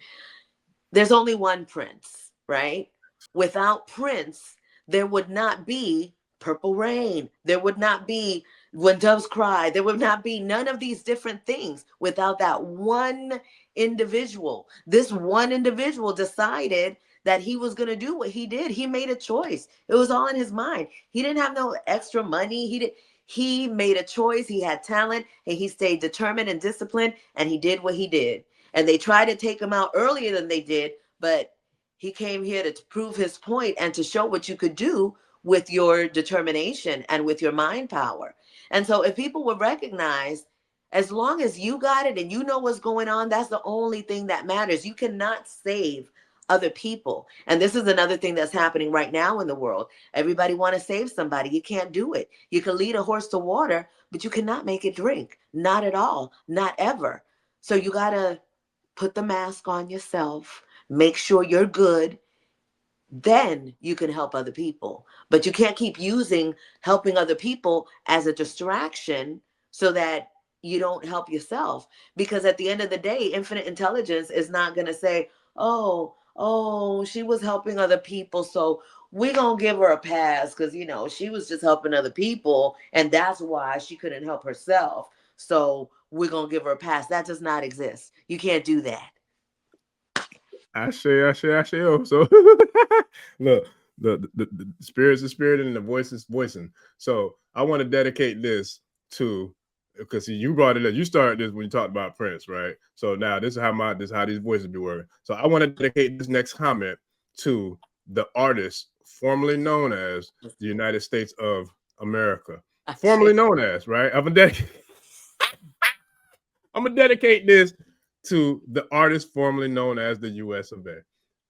There's only one Prince, right? Without Prince, there would not be Purple Rain. There would not be When Doves Cry. There would not be none of these different things without that one individual. This one individual decided that he was going to do what he did. He made a choice. It was all in his mind. He didn't have no extra money. He made a choice. He had talent, and he stayed determined and disciplined, and he did what he did. And they tried to take him out earlier than they did, but he came here to prove his point and to show what you could do with your determination and with your mind power. And so if people would recognize, as long as you got it and you know what's going on, that's the only thing that matters. You cannot save other people. And this is another thing that's happening right now in the world. Everybody want to save somebody. You can't do it. You can lead a horse to water, but you cannot make it drink. Not at all. Not ever. So you got to put the mask on yourself, make sure you're good, then you can help other people. But you can't keep using helping other people as a distraction so that you don't help yourself. Because at the end of the day, infinite intelligence is not going to say, oh, she was helping other people, so we're going to give her a pass because, she was just helping other people and that's why she couldn't help herself. So we're going to give her a pass. That does not exist. You can't do that. I say. Oh, so look, the spirit's the spirit and the voice is voicing. So I want to dedicate this to, because you brought it up. You started this when you talked about Prince, right? So now this is how these voices be working. So I want to dedicate this next comment to the artist formerly known as the United States of America, formerly known as, right? I'm gonna dedicate this to the artist formerly known as the US of A.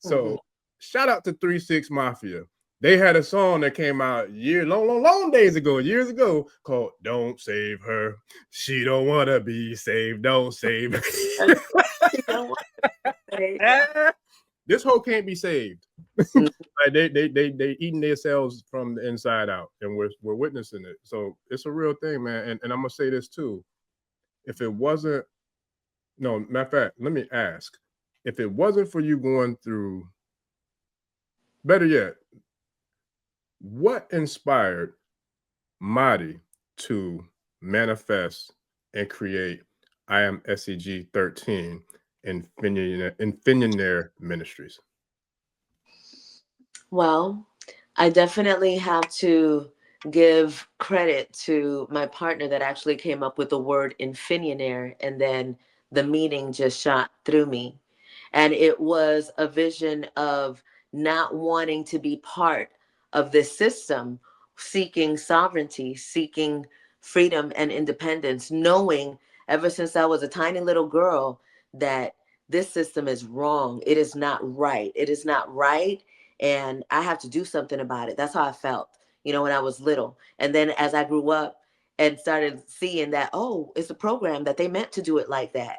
So shout out to 3-6 Mafia. They had a song that came out long years ago, called "Don't Save Her. She don't wanna be saved. Don't save her." This hoe can't be saved. Like they eating themselves from the inside out, and we're witnessing it. So it's a real thing, man. And I'm gonna say this too. If it wasn't, no, matter of fact, let me ask. If it wasn't for you going through, better yet, what inspired Madi to manifest and create I Am SEG 13 in Infinionaire Ministries? Well, I definitely have to give credit to my partner that actually came up with the word infinionaire, and then the meaning just shot through me. And it was a vision of not wanting to be part of this system, seeking sovereignty, seeking freedom and independence, knowing ever since I was a tiny little girl that this system is wrong. It is not right. It is not right. And I have to do something about it. That's how I felt, when I was little. And then as I grew up and started seeing that, oh, it's a program that they meant to do it like that.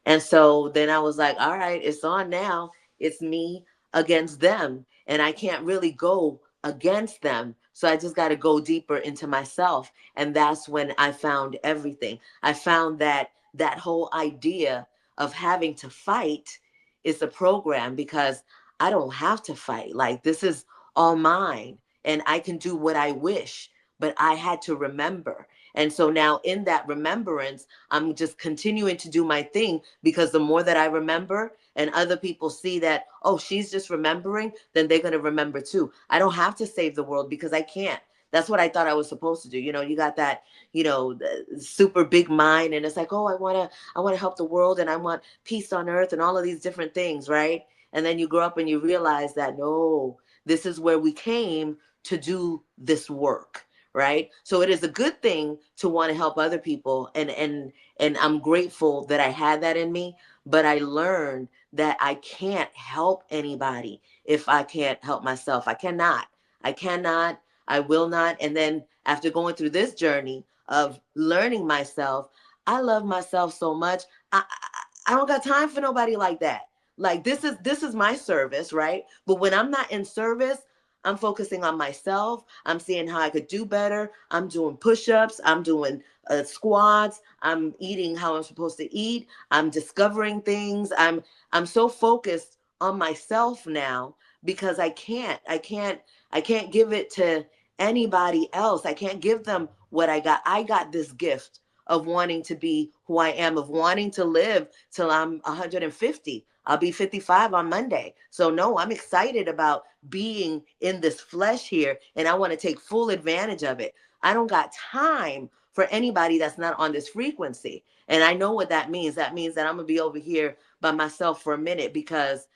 And so then I was like, all right, it's on now. It's me against them. And I can't really go against them. So I just got to go deeper into myself. And that's when I found everything. I found that whole idea of having to fight is a program, because I don't have to fight. Like, this is all mine and I can do what I wish. But I had to remember. And so now in that remembrance, I'm just continuing to do my thing, because the more that I remember and other people see that, oh, she's just remembering, then they're going to remember too. I don't have to save the world because I can't. That's what I thought I was supposed to do. You got that, super big mind, and it's like, oh, I want to help the world, and I want peace on earth and all of these different things, right? And then you grow up and you realize that, no, this is where we came to do this work. Right. So it is a good thing to want to help other people. And I'm grateful that I had that in me. But I learned that I can't help anybody if I can't help myself. I cannot. I will not. And then after going through this journey of learning myself, I love myself so much. I don't got time for nobody like that. Like this is my service, right? But when I'm not in service, I'm focusing on myself. I'm seeing how I could do better. I'm doing push-ups. I'm doing squats. I'm eating how I'm supposed to eat. I'm discovering things. I'm so focused on myself now because I can't give it to anybody else. I can't give them what I got. I got this gift of wanting to be who I am, of wanting to live till I'm 150. I'll be 55 on Monday. So no, I'm excited about being in this flesh here, and I want to take full advantage of it. I don't got time for anybody that's not on this frequency. And I know what that means. That means that I'm going to be over here by myself for a minute because,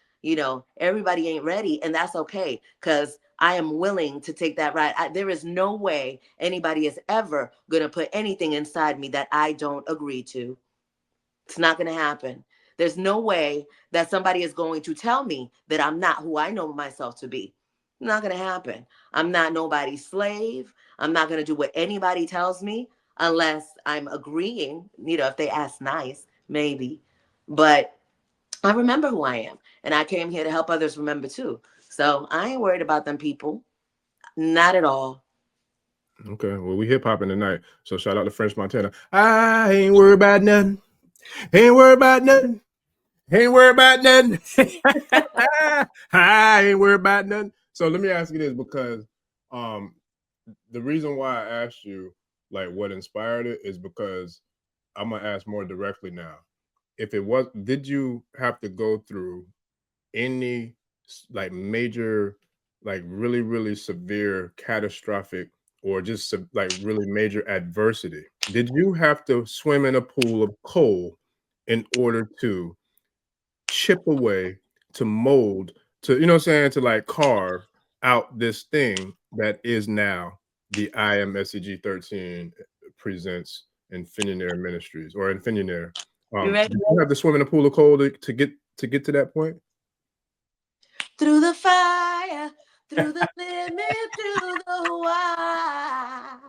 everybody ain't ready, and that's okay because I am willing to take that ride. There is no way anybody is ever going to put anything inside me that I don't agree to. It's not going to happen. There's no way that somebody is going to tell me that I'm not who I know myself to be. Not going to happen. I'm not nobody's slave. I'm not going to do what anybody tells me unless I'm agreeing, if they ask nice, maybe. But I remember who I am, and I came here to help others remember too. So I ain't worried about them people. Not at all. Okay, well, we hip hopping tonight. So shout out to French Montana. I ain't worried about nothing. Ain't worried about nothing. Ain't worried about nothing. I ain't worried about nothing. So let me ask you this, because the reason why I asked you like what inspired it is because I'm gonna ask more directly now. If it was, did you have to go through any like major, like really, really severe, catastrophic, or just like really major adversity? Did you have to swim in a pool of coal in order to chip away, to mold, to, you know what I'm saying, to like carve out this thing that is now the I Am SCG 13 presents Infinionaire Ministries or Infinionaire? You ready? Did you have to swim in a pool of coal to get to that point? Through the fire, through the limit, through the wire.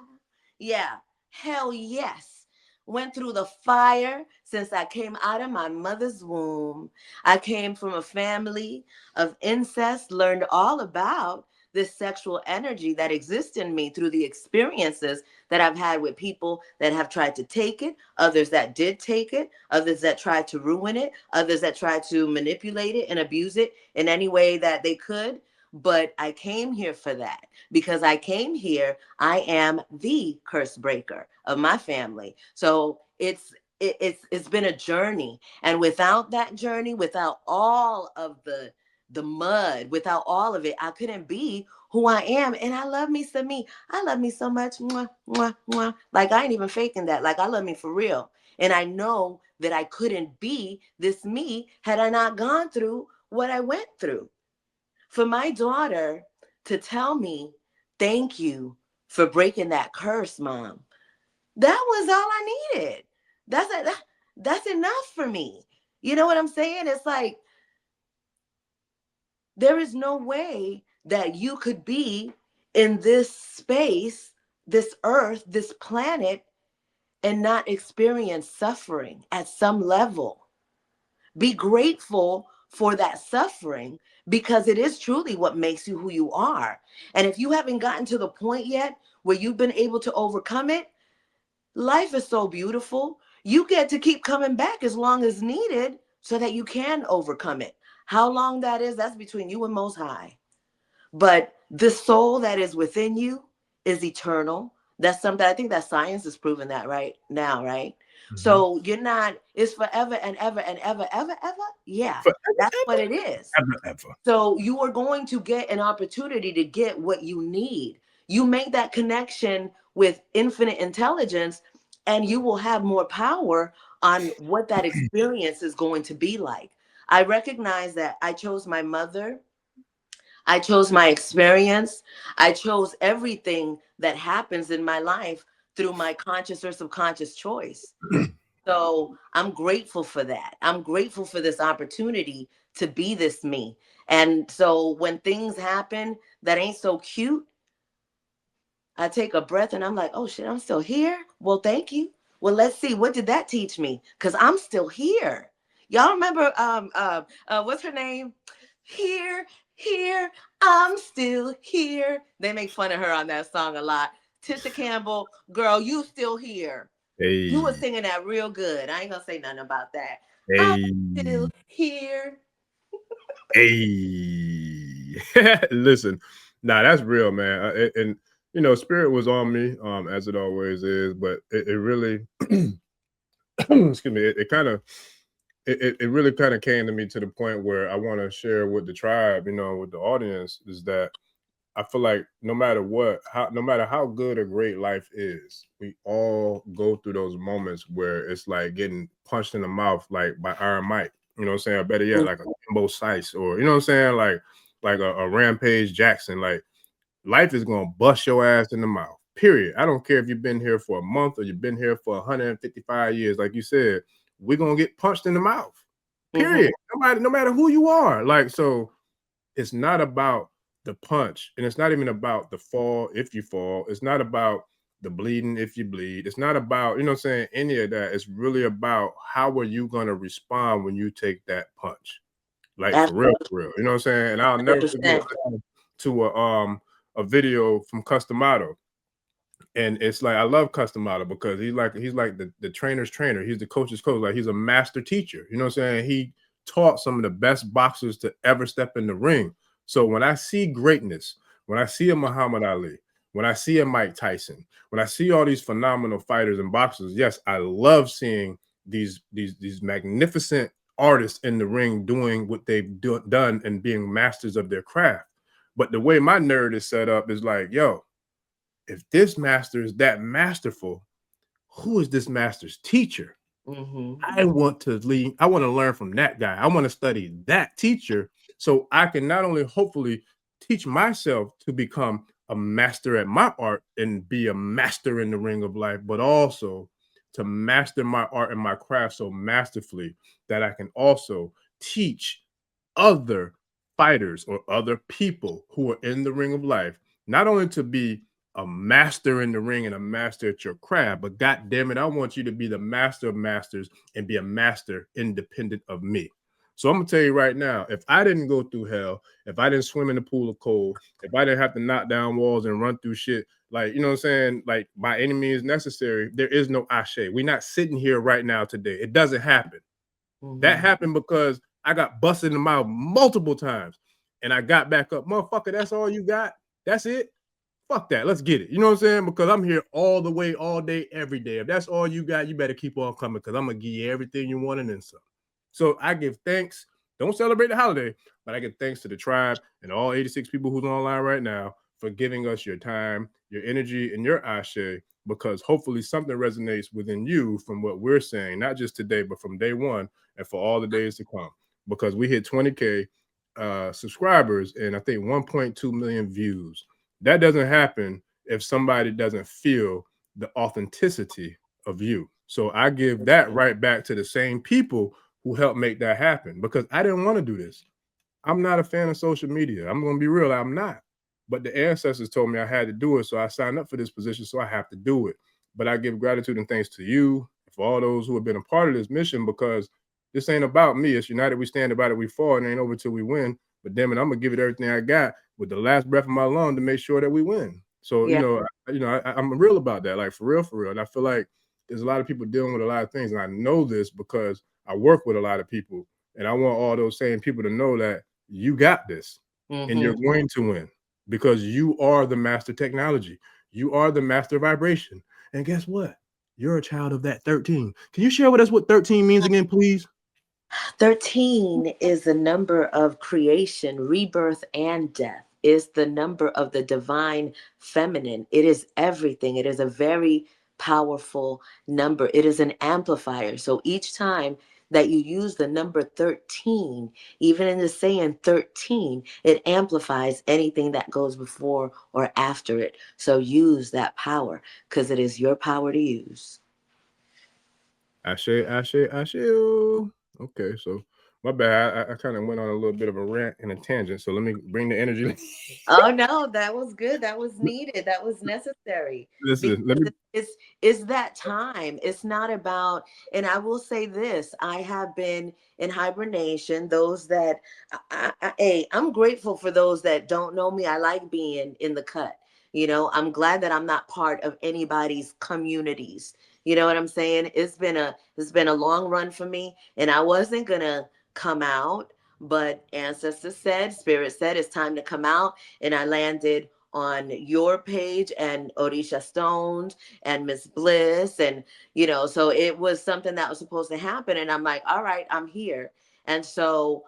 Yeah, hell yes. Went through the fire since I came out of my mother's womb. I came from a family of incest, learned all about this sexual energy that exists in me through the experiences that I've had with people that have tried to take it, others that did take it, others that tried to ruin it, others that tried to manipulate it and abuse it in any way that they could. But I came here for that because I came here. I am the curse breaker of my family. So it's been a journey, and without that journey, without all of the mud, without all of it, I couldn't be who I am. And I love me some me. I love me so much. Mwah, mwah, mwah. Like I ain't even faking that. Like I love me for real. And I know that I couldn't be this me had I not gone through what I went through. For my daughter to tell me, thank you for breaking that curse, Mom. That was all I needed. That's enough for me. You know what I'm saying? It's like there is no way that you could be in this space, this earth, this planet, and not experience suffering at some level. Be grateful for that suffering because it is truly what makes you who you are. And if you haven't gotten to the point yet where you've been able to overcome it, life is so beautiful. You get to keep coming back as long as needed so that you can overcome it. How long that is, that's between you and Most High. But the soul that is within you is eternal. That's something I think that science is proving that right now, right? Mm-hmm. So you're not, it's forever and ever and ever, ever, ever. Yeah, Forever, that's what it is. ever. So you are going to get an opportunity to get what you need. You make that connection with infinite intelligence, and you will have more power on what that experience is going to be like. I recognize that I chose my mother. I chose my experience. I chose everything that happens in my life through my conscious or subconscious choice. So I'm grateful for that. I'm grateful for this opportunity to be this me. And so when things happen that ain't so cute, I take a breath and I'm like, oh shit, I'm still here. Well, thank you. Well, let's see. What did that teach me? Because I'm still here. Y'all remember what's her name? Here, here, I'm still here. They make fun of her on that song a lot. Tisha Campbell, girl, you still here. You were Hey, singing that real good. I ain't gonna say nothing about that. I'm hey, still here. hey. Listen, nah, that's real, man. And you know, spirit was on me, as it always is, but it really, excuse me, it kind of it really kind of came to me to the point where I want to share with the tribe, you know, with the audience, is that I feel like no matter what, no matter how good or great life is, we all go through those moments where it's like getting punched in the mouth, like by Iron Mike. You know what I'm saying? Or better yet, like a Kimbo Slice, or you know what I'm saying, like a Rampage Jackson. Like life is gonna bust your ass in the mouth. Period. I don't care if you've been here for a month or you've been here for 155 years. Like you said, we're gonna get punched in the mouth. Period. No matter who you are. Like so it's not about the punch, and it's not even about the fall if you fall. It's not about the bleeding if you bleed. It's not about, you know what I'm saying, any of that. It's really about how are you going to respond when you take that punch. Like for real, for real. You know what I'm saying? And I'll never forget 100%. listening to a video from Customato. And it's like I love Customato because he's like the trainer's trainer. He's the coach's coach. Like he's a master teacher. You know what I'm saying? He taught some of the best boxers to ever step in the ring. So when I see greatness, when I see a Muhammad Ali, when I see a Mike Tyson, when I see all these phenomenal fighters and boxers, yes, I love seeing these magnificent artists in the ring doing what they've done and being masters of their craft. But the way my nerd is set up is like, yo, if this master is that masterful, who is this master's teacher? I want to lead, I want to learn from that guy. I want to study that teacher so I can not only hopefully teach myself to become a master at my art and be a master in the ring of life, but also to master my art and my craft so masterfully that I can also teach other fighters or other people who are in the ring of life, not only to be a master in the ring and a master at your craft, but God damn it, I want you to be the master of masters and be a master independent of me. So I'm gonna tell you right now, if I didn't go through hell, if I didn't swim in the pool of cold, if I didn't have to knock down walls and run through shit, like you know what I'm saying, like by any means necessary, there is no Ashe. We're not sitting here right now today. It doesn't happen. That happened because I got busted in the mouth multiple times and I got back up. Motherfucker, that's all you got? That's it? Fuck that. Let's get it. You know what I'm saying? Because I'm here all the way, all day, every day. If that's all you got, you better keep on coming because I'm going to give you everything you want and then some. So I give thanks. Don't celebrate the holiday, but I give thanks to the tribe and all 86 people who's online right now for giving us your time, your energy, and your ashe, because hopefully something resonates within you from what we're saying, not just today, but from day one and for all the days to come. Because we hit 20K subscribers and I think 1.2 million views. That doesn't happen if somebody doesn't feel the authenticity of you. So I give that right back to the same people who helped make that happen because I didn't want to do this. I'm not a fan of social media. I'm going to be real. I'm not. But the ancestors told me I had to do it. So I signed up for this position. So I have to do it. But I give gratitude and thanks to you for all those who have been a part of this mission because this ain't about me. It's united we stand, about it we fall. And it ain't over till we win. But damn it, I'm going to give it everything I got with the last breath of my lung to make sure that we win. So, Yeah. I'm real about that. Like for real, for real. And I feel like there's a lot of people dealing with a lot of things. And I know this because I work with a lot of people. And I want all those same people to know that you got this and you're going to win because you are the master technology. You are the master vibration. And guess what? You're a child of that 13. Can you share with us what 13 means again, please? 13 is the number of creation, rebirth, and death. Is the number of the divine feminine. It is everything. It is a very powerful number. It is an amplifier. So each time that you use the number 13, even in the saying 13, it amplifies anything that goes before or after it. So use that power because it is your power to use. Ashe, ashe, ashe. Okay, so My bad. I kind of went on a little bit of a rant and a tangent. So let me bring the energy. Oh no, that was good. That was needed. That was necessary. Listen, let Because me. it's that time. It's not about, and I will say this, I have been in hibernation. Those that hey, I'm grateful for those that don't know me. I like being in the cut. You know, I'm glad that I'm not part of anybody's communities. You know what I'm saying? It's been a long run for me, and I wasn't gonna come out, but ancestors said, spirit said it's time to come out, and I landed on your page and Orisha Stones and Miss Bliss. And, so it was something that was supposed to happen. And I'm like, all right, I'm here. And so,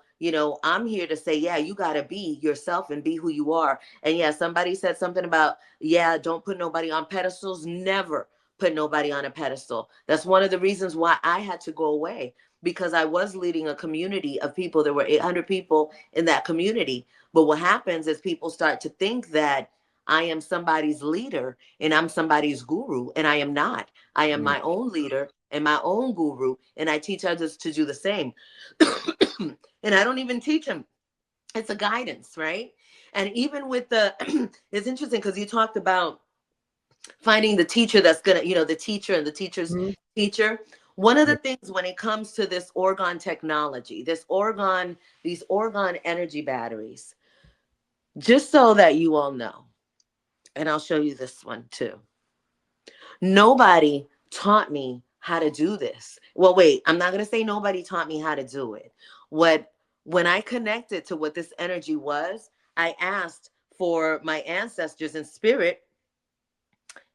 I'm here to say, yeah, you got to be yourself and be who you are. And yeah, somebody said something about, yeah, don't put nobody on pedestals. Never put nobody on a pedestal. That's one of the reasons why I had to go away, because I was leading a community of people. There were 800 people in that community. But what happens is people start to think that I am somebody's leader and I'm somebody's guru, and I am not. I am my own leader and my own guru, and I teach others to do the same. And I don't even teach them. It's a guidance, right? And even with the, it's interesting because you talked about finding the teacher that's gonna, the teacher and the teacher's teacher. One of the things when it comes to this orgone technology, these orgone energy batteries, just so that you all know, and I'll show you this one too. Nobody taught me how to do this. Well, wait, I'm not going to say nobody taught me how to do it. When I connected to what this energy was, I asked for my ancestors in spirit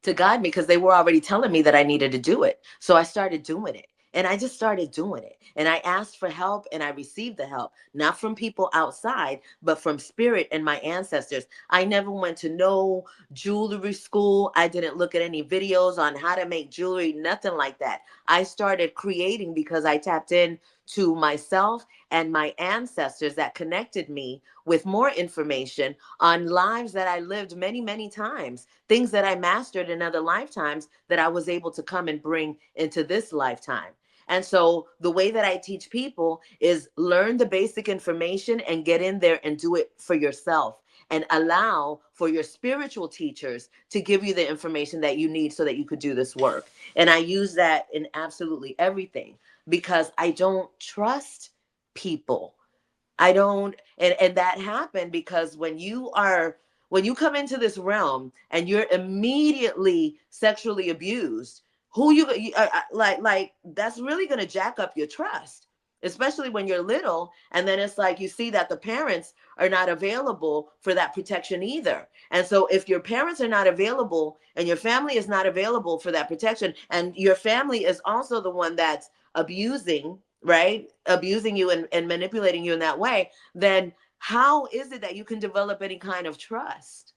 to guide me, because they were already telling me that I needed to do it. So I started doing it. And I just started doing it. And I asked for help and I received the help, not from people outside, but from spirit and my ancestors. I never went to no jewelry school. I didn't look at any videos on how to make jewelry, nothing like that. I started creating because I tapped in to myself and my ancestors that connected me with more information on lives that I lived many, many times, things that I mastered in other lifetimes that I was able to come and bring into this lifetime. And so the way that I teach people is learn the basic information and get in there and do it for yourself, and allow for your spiritual teachers to give you the information that you need so that you could do this work. And I use that in absolutely everything, because I don't trust people. I don't, and that happened because when you come into this realm and you're immediately sexually abused, who like that's really going to jack up your trust, especially when you're little. And then it's like you see that the parents are not available for that protection either. And so if your parents are not available and your family is not available for that protection, and your family is also the one that's abusing, right? Abusing you and manipulating you in that way, then how is it that you can develop any kind of trust?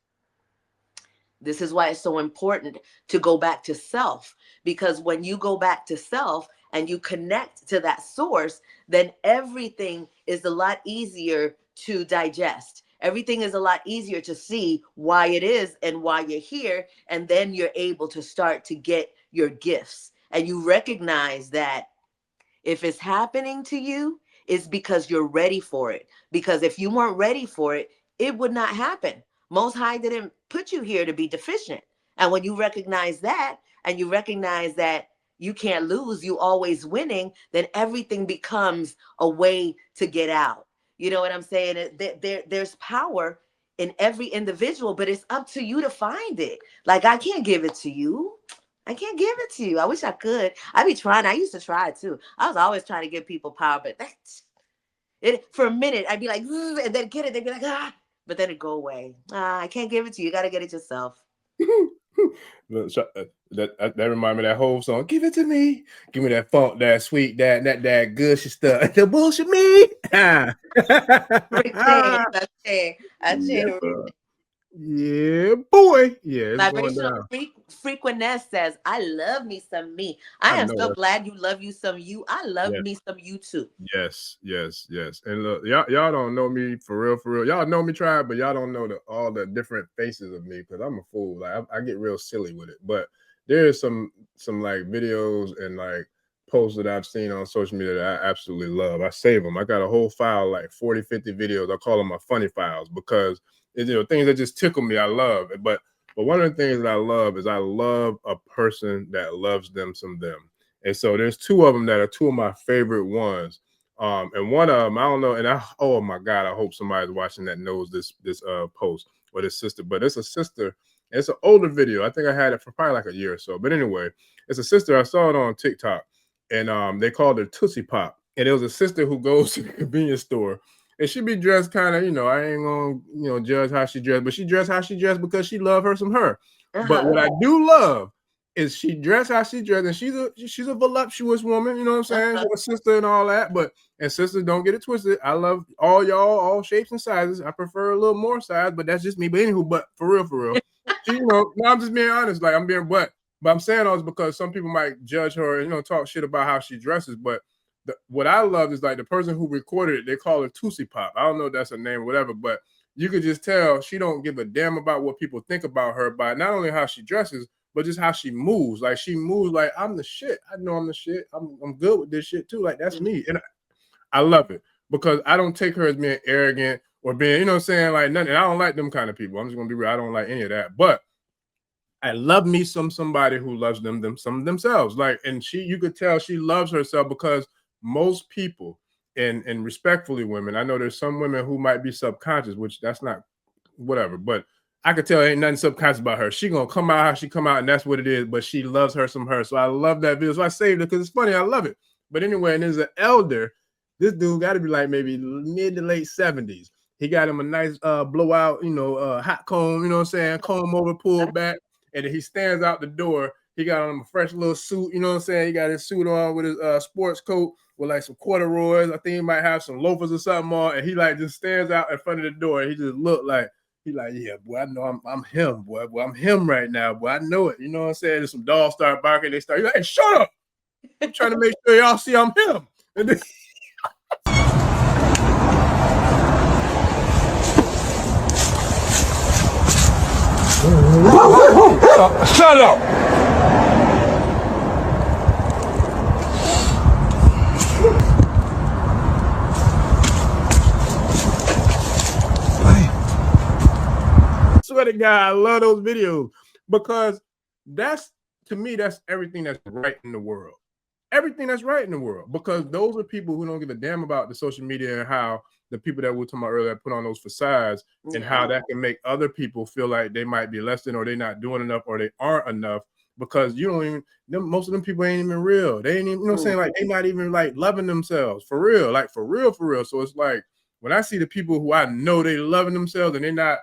This is why it's so important to go back to self, because when you go back to self and you connect to that source, then everything is a lot easier to digest. Everything is a lot easier to see why it is and why you're here. And then you're able to start to get your gifts. And you recognize that if it's happening to you, it's because you're ready for it. Because if you weren't ready for it, it would not happen. Most High didn't put you here to be deficient. And when you recognize that, and you recognize that you can't lose, you always winning, then everything becomes a way to get out. You know what I'm saying? There's power in every individual, but it's up to you to find it. Like, I can't give it to you. I can't give it to you. I wish I could. I be trying. I used to try too. I was always trying to give people power, but for a minute I'd be like, and then get it. They'd be like, ah, but then it'd go away. I can't give it to you. You got to get it yourself. That remind me of that whole song. Give it to me. Give me that funk, that sweet, that gushy stuff. The bullshit me. Yeah, boy. Yeah, it's going Vibrational down. frequentness says, I love me some me. I I am know so that. glad you love you some you. I love Yeah. me some you too. Yes. And look, y'all don't know me for real. Y'all know me, Tribe, but y'all don't know all the different faces of me, because I'm a fool. Like I get real silly with it. But there's some like videos and like posts that I've seen on social media that I absolutely love. I save them. I got a whole file, like 40, 50 videos. I call them my funny files because it's, things that just tickle me. I love it. But one of the things that I love is I love a person that loves them some them. And so there's two of them that are two of my favorite ones. And one of them, I don't know, and oh my God, I hope somebody's watching that knows this post or this sister. But it's a sister. It's an older video. I think I had it for probably like a year or so. But anyway, it's a sister. I saw it on TikTok, and they called her Tootsie Pop. And it was a sister who goes to the convenience store, and she be dressed kind of, I ain't gonna, judge how she dressed, but she dressed how she dressed because she love her some her. But what I do love is she dressed how she dressed, and she's a voluptuous woman, you know what I'm saying? She's a sister and all that, and sisters, don't get it twisted. I love all y'all, all shapes and sizes. I prefer a little more size, but that's just me. But anywho, but for real, she, no, I'm just being honest. Like but I'm saying all this because some people might judge her and talk shit about how she dresses. But what I love is like the person who recorded it. They call her Tootsie Pop. I don't know if that's her name or whatever, but you could just tell she don't give a damn about what people think about her by not only how she dresses, but just how she moves. Like she moves like I'm the shit. I know I'm the shit. I'm good with this shit too. Like that's me, and I love it because I don't take her as being arrogant or being, what I'm saying, like nothing. I don't like them kind of people. I'm just gonna be real. I don't like any of that. But I love me somebody who loves some themselves. Like, and you could tell she loves herself because most people, and respectfully women, I know there's some women who might be subconscious, which that's not whatever, but I could tell ain't nothing subconscious about her. She gonna come out how she come out, and that's what it is. But she loves her some her. So I love that video. So I saved it because it's funny. I love it. But anyway, and there's an elder. This dude got to be like maybe mid to late 70s. He got him a nice blowout, hot comb, you know what I'm saying, comb over, pulled back, and then he stands out the door. He got on a fresh little suit, you know what I'm saying? He got his suit on with his sports coat with like some corduroys. I think he might have some loafers or something on, and he like just stands out in front of the door. And he just looked like, yeah, boy, I know I'm him, boy. I'm him right now, boy. I know it. You know what I'm saying? There's some dogs start barking. He's like, hey, shut up. I'm trying to make sure y'all see I'm him. And then shut up. Swear to God, I love those videos because to me, that's everything that's right in the world. Everything that's right in the world, because those are people who don't give a damn about the social media and how the people that we were talking about earlier put on those facades and how that can make other people feel like they might be less than, or they're not doing enough, or they aren't enough, because you don't even, most of them people ain't even real. They ain't even, you know what I'm saying? Like, they not even like loving themselves for real, like for real. So it's like, when I see the people who I know they loving themselves and they're not,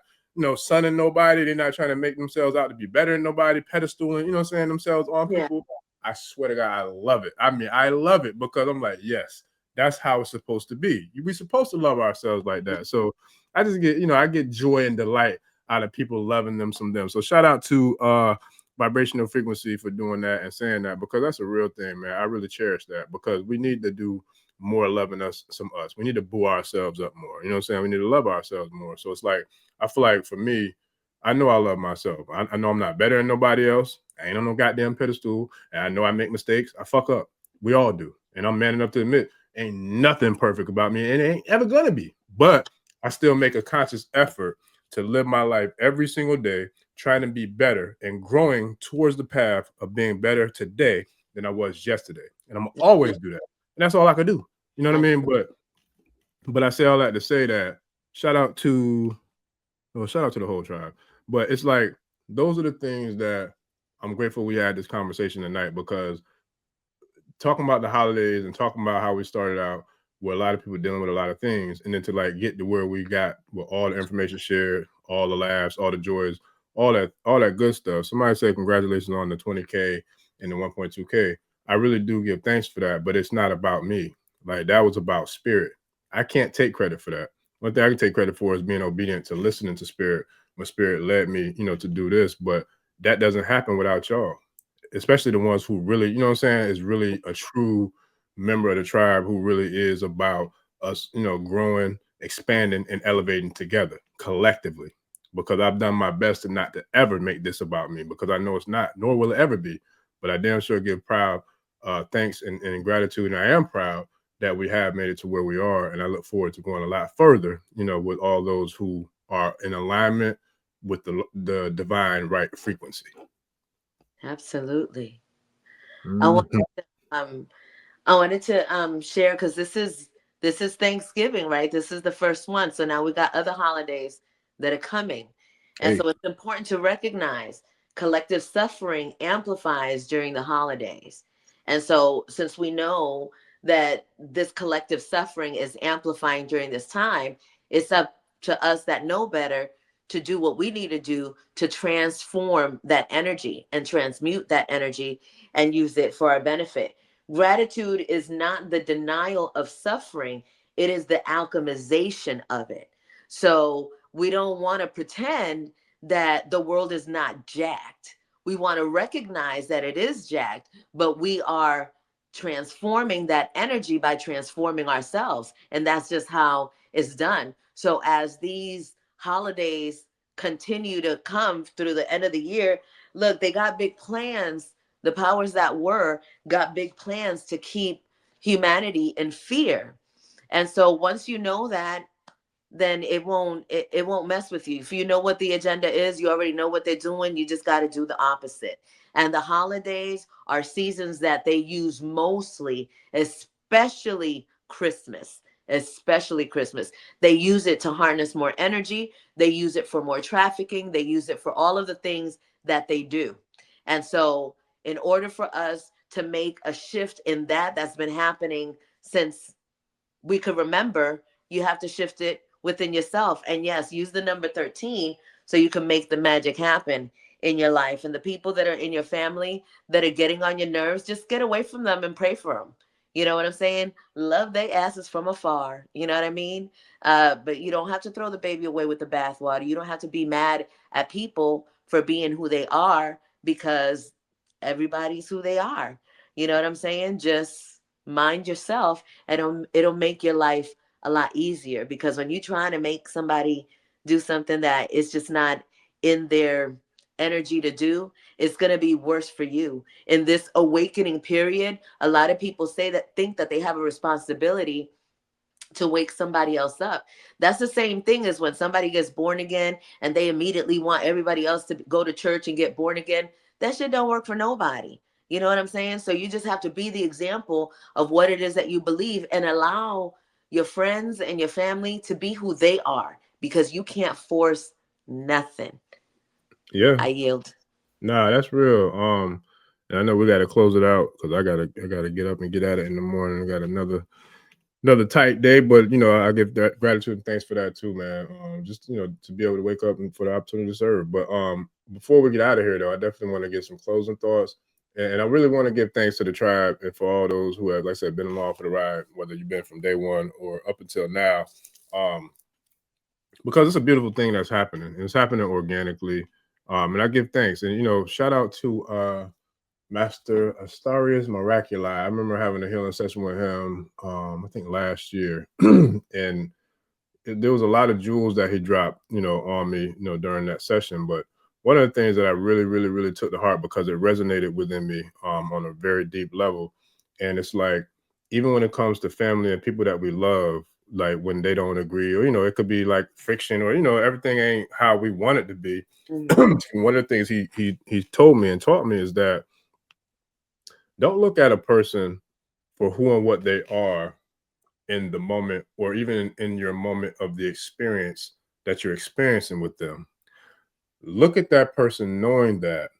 sunning nobody, they're not trying to make themselves out to be better than nobody, pedestaling, themselves on people. I swear to God, I love it. I mean, I love it because I'm like, yes, that's how it's supposed to be. We're supposed to love ourselves like that. So I just get, I get joy and delight out of people loving them some them. So shout out to Vibrational Frequency for doing that and saying that, because that's a real thing, man. I really cherish that, because we need to do more loving us some us. We need to boo ourselves up more. You know what I'm saying? We need to love ourselves more. So it's like, I feel like for me, I know I love myself. I know I'm not better than nobody else. I ain't on no goddamn pedestal. And I know I make mistakes. I fuck up. We all do. And I'm man enough to admit ain't nothing perfect about me, and it ain't ever gonna be. But I still make a conscious effort to live my life every single day, trying to be better and growing towards the path of being better today than I was yesterday. And I'm always do that. And that's all I could do. You know what I mean? But I say all that to say that shout out to the whole tribe. But it's like, those are the things that I'm grateful we had this conversation tonight, because talking about the holidays and talking about how we started out, where a lot of people dealing with a lot of things, and then to like get to where we got with all the information shared, all the laughs, all the joys, all that good stuff. Somebody said congratulations on the 20K and the 1.2K. I really do give thanks for that, but it's not about me. Like, that was about spirit. I can't take credit for that. One thing I can take credit for is being obedient to listening to spirit when spirit led me, to do this. But that doesn't happen without y'all, especially the ones who really, you know what I'm saying, is really a true member of the tribe, who really is about us, growing, expanding, and elevating together collectively. Because I've done my best to not to ever make this about me, because I know it's not, nor will it ever be. But I damn sure give proud thanks and gratitude. And I am proud that we have made it to where we are. And I look forward to going a lot further, you know, with all those who are in alignment with the divine right frequency. Absolutely. I Mhm. wanted to, I wanted to share, because this is Thanksgiving, right? This is the first one. So now we got other holidays that are coming. And Hey, so it's important to recognize collective suffering amplifies during the holidays. And so since we know that this collective suffering is amplifying during this time, it's up to us that know better to do what we need to do to transform that energy and transmute that energy and use it for our benefit. Gratitude is not the denial of suffering, it is the alchemization of it. So we don't want to pretend that the world is not jacked. We want to recognize that it is jacked, but we are transforming that energy by transforming ourselves. And that's just how it's done. So as these holidays continue to come through the end of the year, look, they got big plans. The powers that were got big plans to keep humanity in fear. And so once you know that, then it won't mess with you. If you know what the agenda is, you already know what they're doing. You just got to do the opposite. And the holidays are seasons that they use mostly, especially Christmas. Especially Christmas. They use it to harness more energy. They use it for more trafficking. They use it for all of the things that they do. And so, in order for us to make a shift in that, that's been happening since we could remember, you have to shift it within yourself. And yes, use the number 13 so you can make the magic happen in your life. And the people that are in your family that are getting on your nerves, just get away from them and pray for them. You know what I'm saying? Love they asses from afar. You know what I mean? But you don't have to throw the baby away with the bathwater. You don't have to be mad at people for being who they are, because everybody's who they are. You know what I'm saying? Just mind yourself, and it'll make your life a lot easier, because when you're trying to make somebody do something that is just not in their energy to do, it's going to be worse for you. In this awakening period, a lot of people think that they have a responsibility to wake somebody else up. That's the same thing as when somebody gets born again and they immediately want everybody else to go to church and get born again. That shit don't work for nobody. You know what I'm saying? So you just have to be the example of what it is that you believe, and allow your friends and your family to be who they are, because you can't force nothing. yeah, I yield. nah, that's real. And I know we got to close it out because I gotta get up and get at it in the morning. I got another tight day, but you know, I give that gratitude and thanks for that too, man. Just you know, to be able to wake up and for the opportunity to serve. But before we get out of here, though, I definitely want to get some closing thoughts, and I really want to give thanks to the tribe and for all those who have, like I said, been along for the ride, whether you've been from day one or up until now, um, because it's a beautiful thing that's happening, and it's happening organically. And I give thanks, and you know, shout out to Master Astarius Miraculi. I remember having a healing session with him, I think last year, and there was a lot of jewels that he dropped, you know, on me, you know, during that session. But one of the things that I really, really, really took to heart because it resonated within me on a very deep level, and it's like even when it comes to family and people that we love, like when they don't agree, or you know, it could be like friction, or you know, everything ain't how we want it to be. One of the things he told me and taught me is that don't look at a person for who and what they are in the moment, or even in your moment of the experience that you're experiencing with them. Look at that person knowing that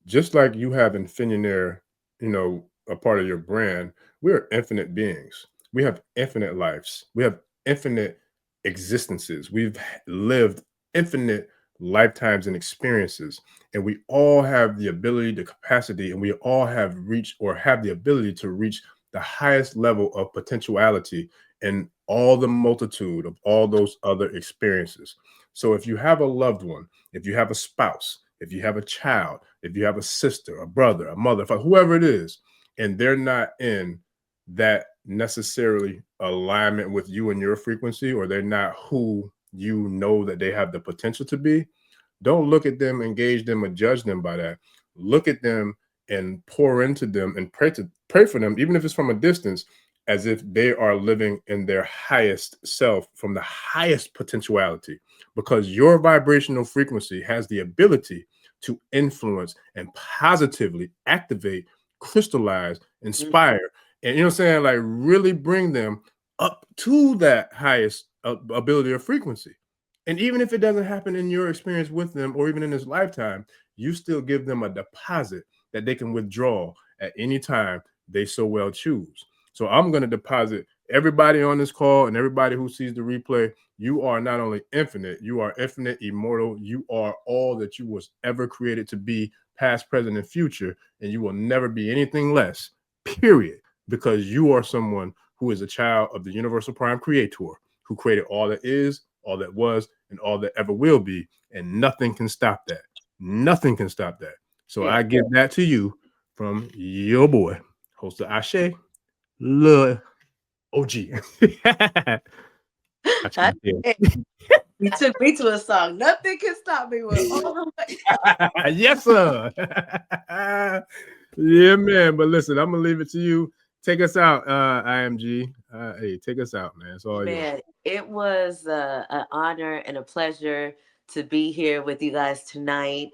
just like you have Infinionary, you know, a part of your brand, we are infinite beings. We have infinite lives. We have infinite existences. We've lived infinite lifetimes and experiences. And we all have the ability, the capacity, and we all have reached or have the ability to reach the highest level of potentiality in all the multitude of all those other experiences. So if you have a loved one, if you have a spouse, if you have a child, if you have a sister, a brother, a mother, whoever it is, and they're not in that necessarily alignment with you and your frequency, or they're not who you know that they have the potential to be, don't look at them, engage them, or judge them by that. Look at them and pour into them and pray for them, even if it's from a distance, as if they are living in their highest self from the highest potentiality, because your vibrational frequency has the ability to influence and positively activate, crystallize, inspire, and you know what I'm saying, like really bring them up to that highest ability or frequency. And even if it doesn't happen in your experience with them or even in this lifetime, you still give them a deposit that they can withdraw at any time they so well choose. So I'm going to deposit everybody on this call and everybody who sees the replay. You are not only infinite, you are infinite, immortal. You are all that you was ever created to be, past, present, and future. And you will never be anything less, period, because you are someone who is a child of the universal prime creator who created all that is, all that was, and all that ever will be. And nothing can stop that. Nothing can stop that. So I give that to you from your boy, host of Ashe, Lil OG. You took me to a song. Nothing can stop me with all the way. Yes, sir. Yeah, man. But listen, I'm gonna leave it to you. Take us out, IMG. Hey, take us out, man. It's all Man, it was an honor and a pleasure to be here with you guys tonight.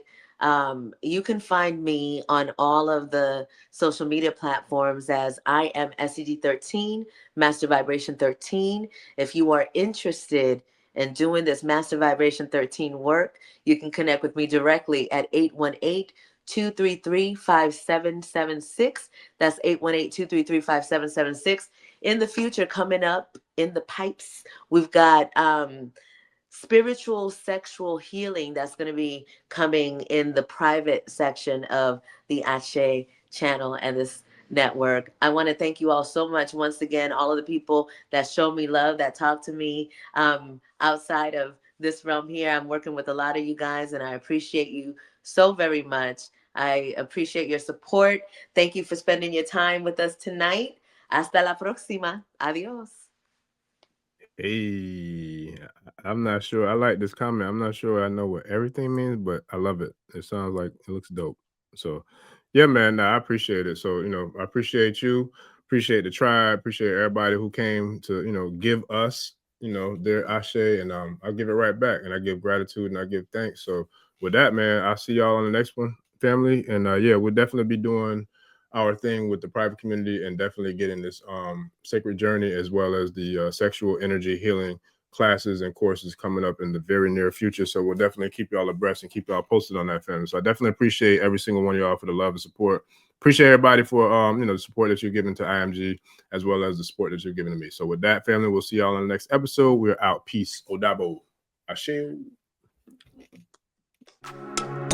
You can find me on all of the social media platforms as I am SCD13, Master Vibration 13. If you are interested in doing this Master Vibration 13 work, you can connect with me directly at 818-233-5776. That's 818-233-5776. In the future, coming up in the pipes, we've got spiritual sexual healing that's going to be coming in the private section of the Ashe channel and this network. I want to thank you all so much once again, all of the people that show me love, that talk to me outside of this realm here. I'm working with a lot of you guys and I appreciate you so very much. I appreciate your support. Thank you for spending your time with us tonight. Hasta la próxima. Adiós. Hey, I'm not sure. I like this comment. I'm not sure I know what everything means, but I love it. It sounds like it looks dope. So, yeah, man, I appreciate it. So, I appreciate you, appreciate the tribe, appreciate everybody who came to, give us, their ashe, and I'll give it right back. And I give gratitude and I give thanks. So, with that, man, I'll see y'all on the next one, family. And yeah, we'll definitely be doing our thing with the private community and definitely getting this sacred journey as well as the sexual energy healing classes and courses coming up in the very near future. So we'll definitely keep y'all abreast and keep y'all posted on that, family. So I definitely appreciate every single one of y'all for the love and support. Appreciate everybody for the support that you're giving to IMG as well as the support that you're giving to me. So with that, family, we'll see y'all on the next episode. We're out. Peace. Odabo. Ashe.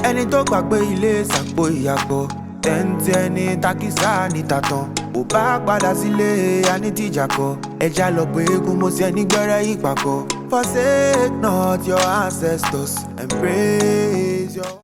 ẹni tó gbàgbé ilé ṣàpò ìyàgbọ́ tẹ́ǹtì ẹni takísà ní tàtàn ò bá padà sílé anítìjàkọ ẹja lọ pé eégún mo sí ẹni gbẹ́rẹ́ ìpàkọ́ forsake not your ancestors and praise your